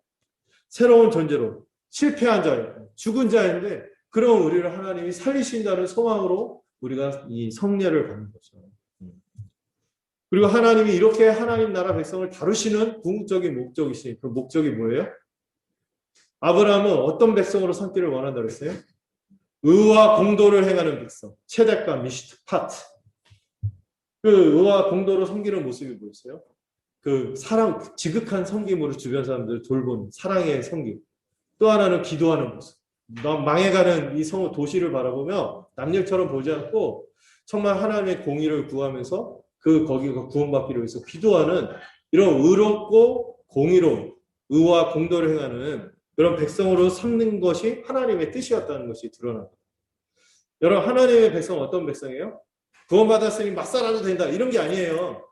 새로운 존재로 실패한 자예요. 죽은 자인데 그럼 우리를 하나님이 살리신다는 소망으로 우리가 이 성례를 받는 거죠. 그리고 하나님이 이렇게 하나님 나라 백성을 다루시는 궁극적인 목적이시니 그 목적이 뭐예요? 아브라함은 어떤 백성으로 삼기를 원한다고 했어요? 의와 공도를 행하는 백성, 체덱과 미시트파트. 그 의와 공도로 섬기는 모습이 뭐였어요? 지극한 섬김으로 주변 사람들을 돌보는 사랑의 섬김. 또 하나는 기도하는 모습. 망해가는 이 도시를 바라보며 남일처럼 보지 않고 정말 하나님의 공의를 구하면서 거기가 구원받기를 위해서 기도하는 이런 의롭고 공의로운 의와 공도를 행하는 그런 백성으로 삼는 것이 하나님의 뜻이었다는 것이 드러납니다. 여러분, 하나님의 백성은 어떤 백성이에요? 구원받았으니 맞살아도 된다 이런 게 아니에요.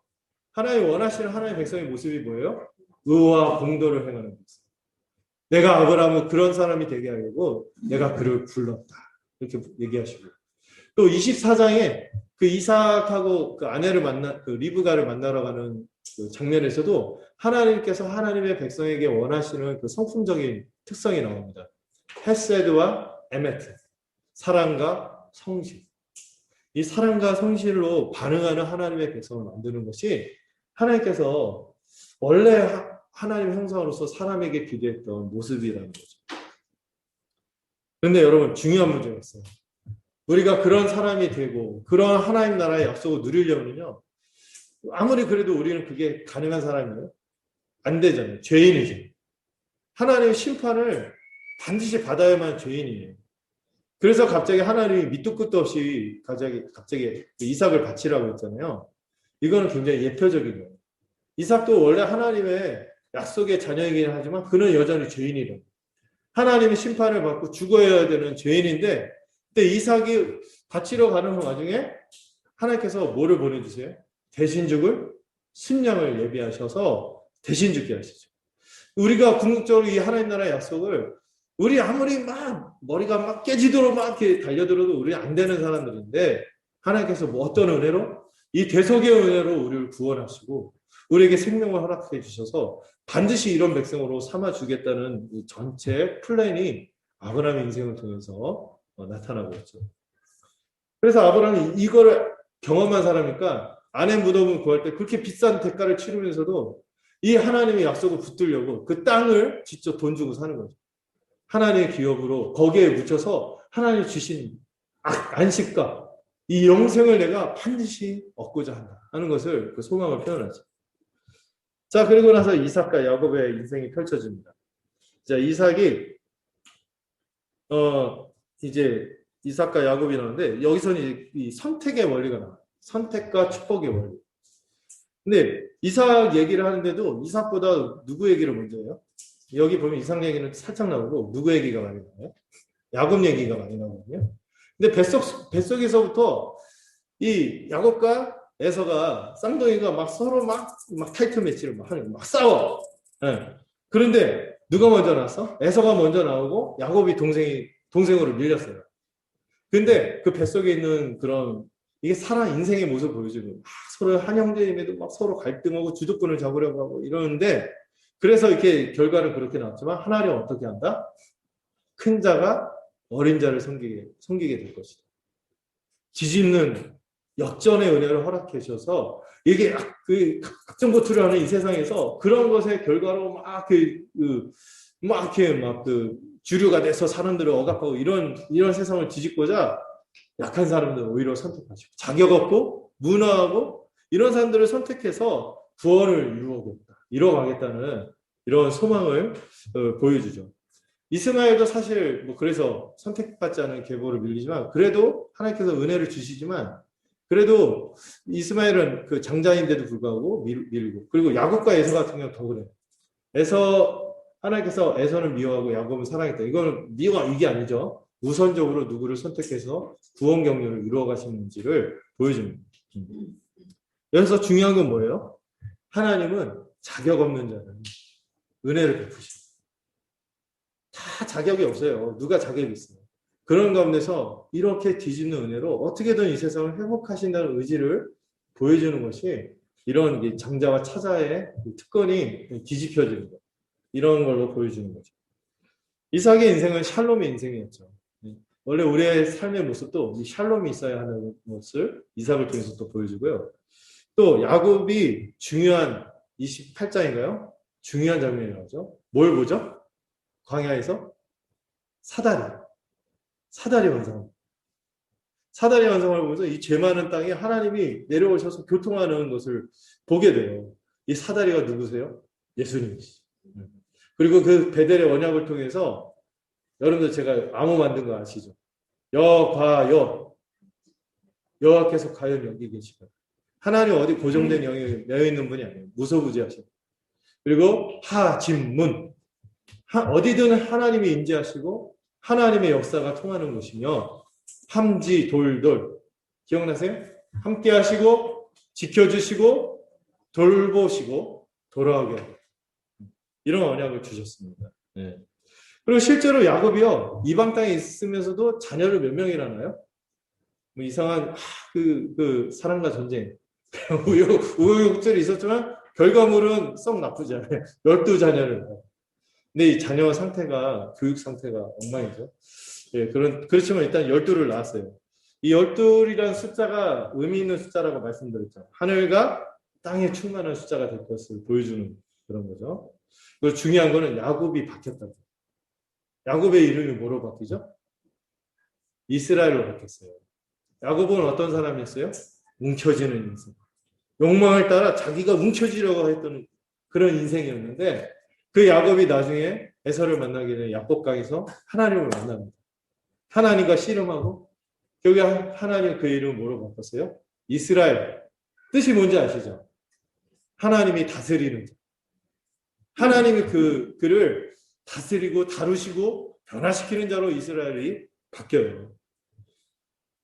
하나님이 원하시는 하나님의 백성의 모습이 뭐예요? 의와 공도를 행하는 백성. 내가 아브라함은 그런 사람이 되게 하려고 내가 그를 불렀다. 이렇게 얘기하시고. 또 24장에 그 이삭하고 그 아내를 리브가를 만나러 가는 그 장면에서도 하나님께서 하나님의 백성에게 원하시는 그 성품적인 특성이 나옵니다. 헤세드와 에메트. 사랑과 성실. 이 사랑과 성실로 반응하는 하나님의 백성을 만드는 것이 하나님께서 원래 하나님의 형상으로서 사람에게 기대했던 모습이라는 거죠. 그런데 여러분, 중요한 문제가 있어요. 우리가 그런 사람이 되고 그런 하나님 나라의 약속을 누리려면요, 아무리 그래도 우리는 그게 가능한 사람이에요? 안 되잖아요. 죄인이죠. 하나님의 심판을 반드시 받아야만 죄인이에요. 그래서 갑자기 하나님이 밑도 끝도 없이 갑자기 이삭을 바치라고 했잖아요. 이거는 굉장히 예표적인 거예요. 이삭도 원래 하나님의 약속의 자녀이긴 하지만 그는 여전히 죄인이래요. 하나님의 심판을 받고 죽어야 되는 죄인인데, 근데 이삭이 바치러 가는 와중에 하나님께서 뭐를 보내주세요? 대신 죽을 순양을 예비하셔서 대신 죽게 하시죠. 우리가 궁극적으로 이 하나님 나라의 약속을 우리 아무리 막 머리가 막 깨지도록 막 이렇게 달려들어도 우리 안 되는 사람들인데, 하나님께서 뭐 어떤 은혜로? 이 대속의 은혜로 우리를 구원하시고 우리에게 생명을 허락해 주셔서 반드시 이런 백성으로 삼아 주겠다는 이 전체 플랜이 아브라함의 인생을 통해서 나타나고 있죠. 그래서 아브라함이 이거를 경험한 사람이니까 아내 무덤을 구할 때 그렇게 비싼 대가를 치르면서도 이 하나님의 약속을 붙들려고 그 땅을 직접 돈 주고 사는 거죠. 하나님의 기업으로 거기에 묻혀서 하나님이 주신 안식과 이 영생을 내가 반드시 얻고자 한다 하는 것을 그 소망을 표현하죠. 자, 그리고 나서 이삭과 야곱의 인생이 펼쳐집니다. 자, 이삭이 이제 이삭과 야곱이 나오는데 여기서는 이 선택의 원리가 나와요. 선택과 축복의 원리. 근데 이삭 얘기를 하는데도 이삭보다 누구 얘기를 먼저 해요? 여기 보면 이삭 얘기는 살짝 나오고 누구 얘기가 많이 나와요? 야곱 얘기가 많이 나오거든요. 근데 뱃속에서부터 이 야곱과 에서가 쌍둥이가 막 서로 막 타이틀 매치를 막 싸워. 네. 그런데 누가 먼저 나왔어? 에서가 먼저 나오고 야곱이 동생으로 밀렸어요. 근데 그 뱃속에 있는 그런 이게 사람 인생의 모습을 보여주는 서로 한 형제임에도 막 서로 갈등하고 주도권을 잡으려고 하고 이러는데, 그래서 이렇게 결과는 그렇게 나왔지만 하나님은 어떻게 한다? 큰 자가 어린 자를 섬기게 될 것이다. 뒤집는 역전의 은혜를 허락해 주셔서 이게 그 각종고투를 하는 이 세상에서 그런 것의 결과로 막 이렇게 막 그 주류가 돼서 사람들을 억압하고 이런 세상을 뒤집고자 약한 사람들을 오히려 선택하시고 자격 없고 무능하고 이런 사람들을 선택해서 구원을 이루어가겠다는 이런 소망을 보여주죠. 이스마엘도 사실 뭐 그래서 선택받지 않은 계보를 밀리지만 그래도 하나님께서 은혜를 주시지만 그래도 이스마엘은 그 장자인데도 불구하고 밀고 그리고 야곱과 에서 같은 경우는 더 그래요. 하나님께서 에서를 미워하고 야곱을 사랑했다. 이거는 미워 이게 아니죠. 우선적으로 누구를 선택해서 구원 경륜을 이루어 가시는지를 보여줍니다. 여기서 중요한 건 뭐예요? 하나님은 자격 없는 자는 은혜를 베푸십니다. 다 자격이 없어요. 누가 자격이 있어요. 그런 가운데서 이렇게 뒤집는 은혜로 어떻게든 이 세상을 회복하신다는 의지를 보여주는 것이 이런 장자와 차자의 특권이 뒤집혀지는 것. 이런 걸로 보여주는 거죠. 이삭의 인생은 샬롬의 인생이었죠. 원래 우리의 삶의 모습도 이 샬롬이 있어야 하는 것을 이삭을 통해서 또 보여주고요. 또 야곱이 중요한 28장인가요? 중요한 장면이 나오죠. 뭘 보죠? 광야에서 사다리 완성. 사다리 완성을 보면서 이 죄 많은 땅에 하나님이 내려오셔서 교통하는 것을 보게 돼요. 이 사다리가 누구세요? 예수님이시죠. 그리고 그 베델의 언약을 통해서 여러분들 제가 암호 만든 거 아시죠? 여호와께서 과연 여기 계시다. 하나님 어디 고정된 영역에 매여 있는 분이 아니에요. 무소부지하시고. 그리고 하짐문 어디든 하나님이 임재하시고 하나님의 역사가 통하는 곳이며 함지 돌돌 기억나세요? 함께 하시고 지켜주시고 돌보시고 돌아오게 이런 언약을 주셨습니다. 네. 그리고 실제로 야곱이요 이방 땅에 있으면서도 자녀를 몇 명이라나요? 뭐 이상한 그 사랑과 전쟁 우여곡절이 있었지만 결과물은 썩 나쁘지 않아요. 12자녀를. 근데 이 자녀 상태가 교육 상태가 엉망이죠. 예, 그렇지만 일단 12를 낳았어요. 이 12이라는 숫자가 의미 있는 숫자라고 말씀드렸죠. 하늘과 땅에 충만한 숫자가 될 것을 보여주는 그런 거죠. 그리고 중요한 거는 야곱이 바뀌었다. 야곱의 이름이 뭐로 바뀌죠? 이스라엘로 바뀌었어요. 야곱은 어떤 사람이었어요? 뭉쳐지는 인생. 욕망을 따라 자기가 뭉쳐지려고 했던 그런 인생이었는데 그 야곱이 나중에 에서를 만나게 된 야복강에서 하나님을 만납니다. 하나님과 씨름하고 여기 하나님 그 이름을 뭐로 바꿨어요? 이스라엘. 뜻이 뭔지 아시죠? 하나님이 다스리는 자. 하나님이 그를 다스리고 다루시고 변화시키는 자로 이스라엘이 바뀌어요.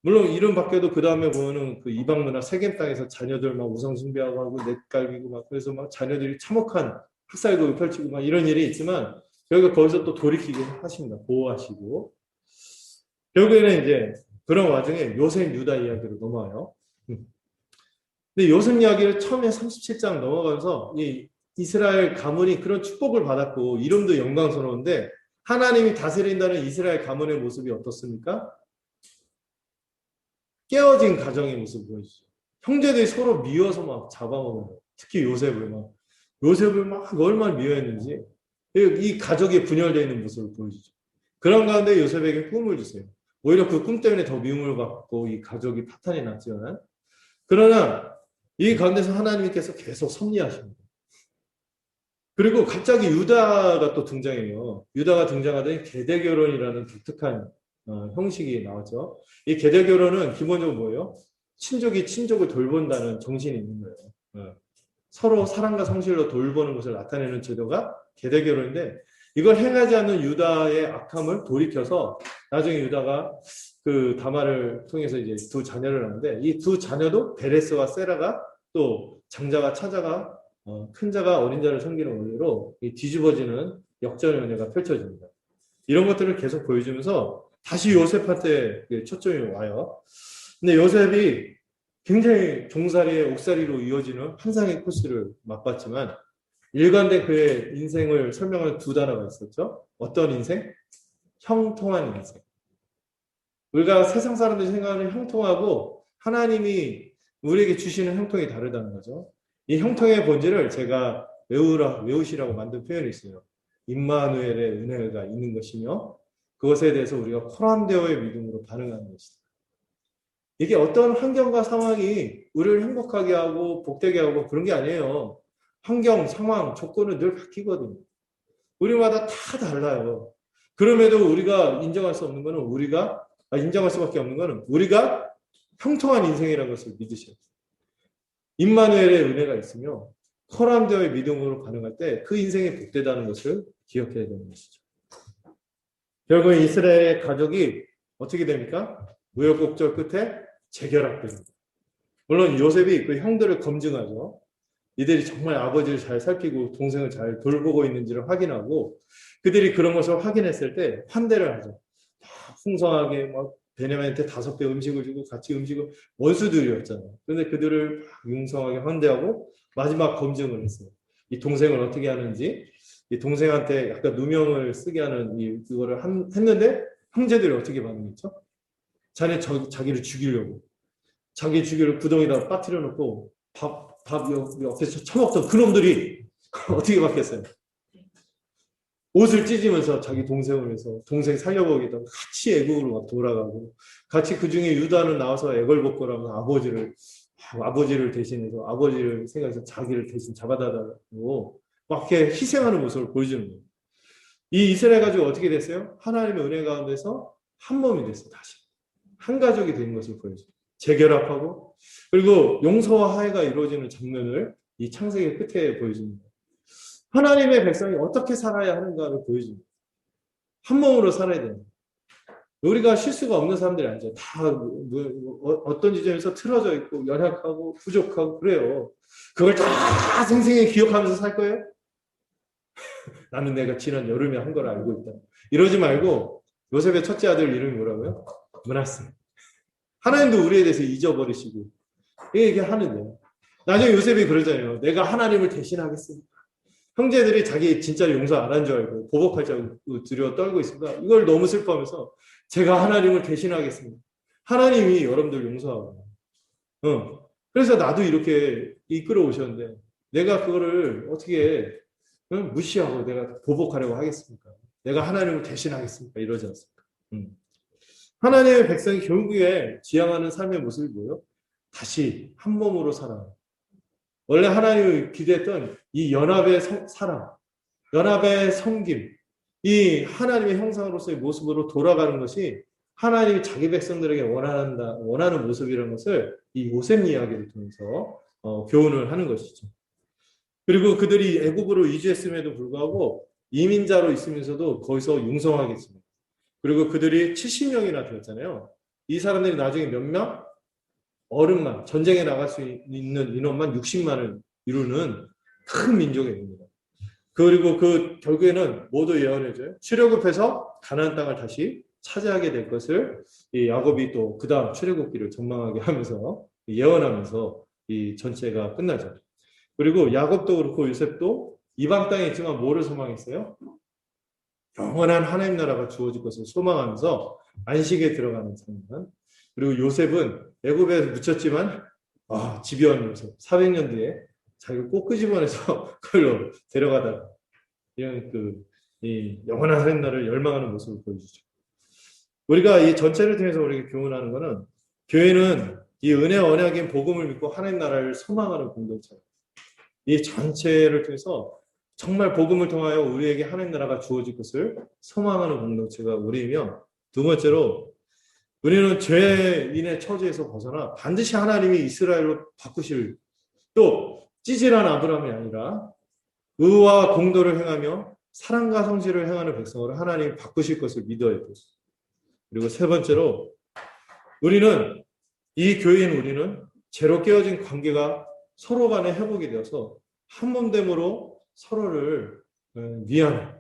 물론 이름 바뀌어도 그 다음에 보면은 그 이방 문화 세겜 땅에서 자녀들 막 우상 숭배하고 하고 넷갈기고 막 그래서 막 자녀들이 참혹한 학살극을 펼치고 막 이런 일이 있지만 결국 거기서 또 돌이키게 하십니다. 보호하시고 결국에는 이제 그런 와중에 요셉 유다 이야기로 넘어와요. 근데 요셉 이야기를 처음에 37장 넘어가면서 이 이스라엘 가문이 그런 축복을 받았고 이름도 영광스러운데 하나님이 다스린다는 이스라엘 가문의 모습이 어떻습니까? 깨어진 가정의 모습을 보여주죠. 형제들이 서로 미워서 막 잡아먹어요. 특히 요셉을 막 얼마나 미워했는지 이 가족이 분열되어 있는 모습을 보여주죠. 그런 가운데 요셉에게 꿈을 주세요. 오히려 그 꿈 때문에 더 미움을 받고 이 가족이 파탄이 났지만 그러나 이 가운데서 하나님께서 계속 섭리하십니다. 그리고 갑자기 유다가 또 등장해요. 유다가 등장하더니 계대결혼이라는 독특한 형식이 나왔죠. 이 계대결혼은 기본적으로 뭐예요? 친족이 친족을 돌본다는 정신이 있는 거예요. 서로 사랑과 성실로 돌보는 것을 나타내는 제도가 계대결혼인데 이걸 행하지 않는 유다의 악함을 돌이켜서 나중에 유다가 그 다말을 통해서 이제 두 자녀를 낳는데 이 두 자녀도 베레스와 세라가 또 장자와 차자가 큰 자가 어린 자를 섬기는 원리로 뒤집어지는 역전의 은혜가 펼쳐집니다. 이런 것들을 계속 보여주면서 다시 요셉한테 초점이 와요. 근데 요셉이 굉장히 종살이의 옥살이로 이어지는 환상의 코스를 맛봤지만 일관된 그의 인생을 설명하는 두 단어가 있었죠. 어떤 인생? 형통한 인생. 우리가 세상 사람들이 생각하는 형통하고 하나님이 우리에게 주시는 형통이 다르다는 거죠. 이 형통의 본질을 제가 외우시라고 만든 표현이 있어요. 임마누엘의 은혜가 있는 것이며 그것에 대해서 우리가 포함되어의 믿음으로 반응하는 것이다. 이게 어떤 환경과 상황이 우리를 행복하게 하고 복되게 하고 그런 게 아니에요. 환경, 상황, 조건은 늘 바뀌거든요. 우리마다 다 달라요. 그럼에도 우리가 인정할 수 없는 거는 인정할 수밖에 없는 거는 우리가 형통한 인생이라는 것을 믿으셔야 돼요. 임마누엘의 은혜가 있으며 포함되어의 믿음으로 반응할 때 그 인생이 복되다는 것을 기억해야 되는 것이죠. 결국 이스라엘의 가족이 어떻게 됩니까? 우여곡절 끝에 재결합됩니다. 물론 요셉이 그 형들을 검증하죠. 이들이 정말 아버지를 잘 살피고 동생을 잘 돌보고 있는지를 확인하고 그들이 그런 것을 확인했을 때 환대를 하죠. 풍성하게 막 베냐민한테 5배 음식을 주고 같이 음식을 원수들이었잖아요. 그런데 그들을 융성하게 환대하고 마지막 검증을 했어요. 이 동생을 어떻게 하는지 이 동생한테 약간 누명을 쓰게 하는 그거를 했는데 형제들이 어떻게 반응했죠? 자기를 죽이려고 자기 죽이를 구덩이에다 빠뜨려 놓고 밥 옆에서 처먹던 그놈들이 어떻게 바뀌었어요? 옷을 찢으면서 자기 동생을 위해서 동생 살려보기도 같이 애국으로 막 돌아가고 같이 그 중에 유다는 나와서 애걸복걸하면서 아버지를 대신해서 아버지를 생각해서 자기를 대신 잡아다라고 막 이렇게 희생하는 모습을 보여주는 거예요. 이 이스라엘 가족이 어떻게 됐어요? 하나님의 은혜 가운데서 한 몸이 됐어요. 다시 한 가족이 된 것을 보여줘요. 재결합하고 그리고 용서와 화해가 이루어지는 장면을 이 창세기 끝에 보여줍니다. 하나님의 백성이 어떻게 살아야 하는가를 보여줍니다. 한 몸으로 살아야 돼요. 우리가 실수가 없는 사람들이 아니죠. 다 어떤 지점에서 틀어져 있고 연약하고 부족하고 그래요. 그걸 다 생생히 기억하면서 살 거예요? 나는 내가 지난 여름에 한 걸 알고 있다. 이러지 말고 요셉의 첫째 아들 이름이 뭐라고요? 므낫세. 하나님도 우리에 대해서 잊어버리시고 이렇게 하는데요. 나중에 요셉이 그러잖아요. 내가 하나님을 대신하겠습니다. 형제들이 자기 진짜 용서 안 한 줄 알고 보복할 줄 알고 두려워 떨고 있습니다. 이걸 너무 슬퍼하면서 제가 하나님을 대신하겠습니다. 하나님이 여러분들 용서하고 그래서 나도 이렇게 이끌어 오셨는데 내가 그거를 어떻게 무시하고 내가 보복하려고 하겠습니까? 내가 하나님을 대신하겠습니까? 이러지 않습니까? 하나님의 백성이 결국에 지향하는 삶의 모습이 뭐예요? 다시 한 몸으로 살아요. 원래 하나님이 기대했던 이 연합의 사랑, 연합의 섬김, 이 하나님의 형상으로서의 모습으로 돌아가는 것이 하나님이 자기 백성들에게 원하는 모습이라는 것을 이 요셉 이야기를 통해서 교훈을 하는 것이죠. 그리고 그들이 애굽으로 이주했음에도 불구하고 이민자로 있으면서도 거기서 융성하겠습니다. 그리고 그들이 70명이나 되었잖아요. 이 사람들이 나중에 몇 명? 어른만, 전쟁에 나갈 수 있는 인원만 60만을 이루는 큰 민족이 됩니다. 그리고 결국에는 모두 예언해줘요. 출애굽해서 가나안 땅을 다시 차지하게 될 것을 이 야곱이 또 그 다음 출애굽기를 전망하게 하면서 예언하면서 이 전체가 끝나죠. 그리고 야곱도 그렇고 요셉도 이방 땅에 있지만 뭐를 소망했어요? 영원한 하나님 나라가 주어질 것을 소망하면서 안식에 들어가는 장면. 그리고 요셉은 애굽에 묻혔지만 집요한 요셉 400년 뒤에 자기를 꼭 끄집어내서 그걸로 데려가다가 이런 이 영원한 하나님 나라를 열망하는 모습을 보여주죠. 우리가 이 전체를 통해서 우리가 교훈하는 것은 교회는 이 은혜 언약인 복음을 믿고 하나님 나라를 소망하는 공동체예요. 이 전체를 통해서 정말 복음을 통하여 우리에게 하나님 나라가 주어질 것을 소망하는 공동체가 우리이며 두 번째로 우리는 죄인의 처지에서 벗어나 반드시 하나님이 이스라엘로 바꾸실 또 찌질한 아브라함이 아니라 의와 공도를 행하며 사랑과 성실을 행하는 백성으로 하나님이 바꾸실 것을 믿어야 돼요. 그리고 세 번째로 이 교회인 우리는 죄로 깨어진 관계가 서로 간에 회복이 되어서 한 몸됨으로 서로를 위하는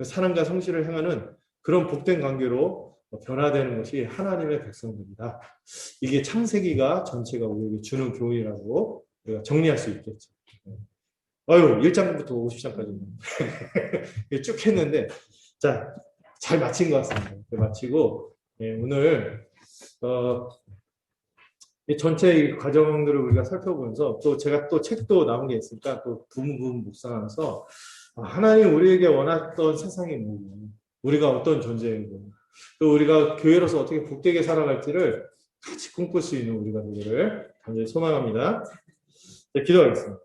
사랑과 성실을 행하는 그런 복된 관계로 변화되는 것이 하나님의 백성들이다. 이게 창세기가 전체가 우리에게 주는 교훈이라고 우리가 정리할 수 있겠죠. 1장부터 50장까지 쭉 했는데 자, 잘 마친 것 같습니다. 마치고 오늘 이 전체 이 과정들을 우리가 살펴보면서 또 제가 또 책도 남은 게 있으니까 또 부분 묵상하면서 하나님 우리에게 원했던 세상이 뭐고 우리가 어떤 존재이고 또 우리가 교회로서 어떻게 복되게 살아갈지를 같이 꿈꿀 수 있는 우리가 되기를 간절히 소망합니다. 네, 기도하겠습니다.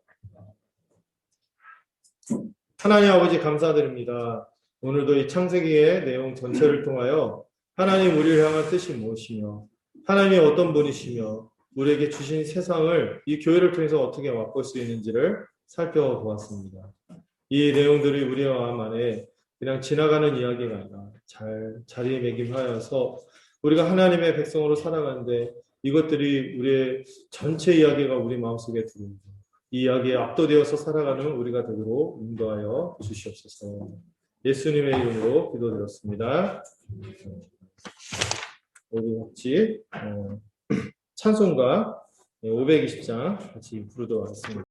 하나님 아버지 감사드립니다. 오늘도 이 창세기의 내용 전체를 통하여 하나님 우리를 향한 뜻이 무엇이며 하나님이 어떤 분이시며 우리에게 주신 세상을 이 교회를 통해서 어떻게 맛볼 수 있는지를 살펴보았습니다. 이 내용들이 우리의 마음 안에 그냥 지나가는 이야기가 아니라 잘 자리매김하여서 우리가 하나님의 백성으로 살아가는데 이것들이 우리의 전체 이야기가 우리 마음속에 들어옵니다. 이 이야기에 압도되어서 살아가는 우리가 되도록 인도하여 주시옵소서. 예수님의 이름으로 기도드렸습니다. 우리 같이 찬송가 520장 같이 부르도록 하겠습니다.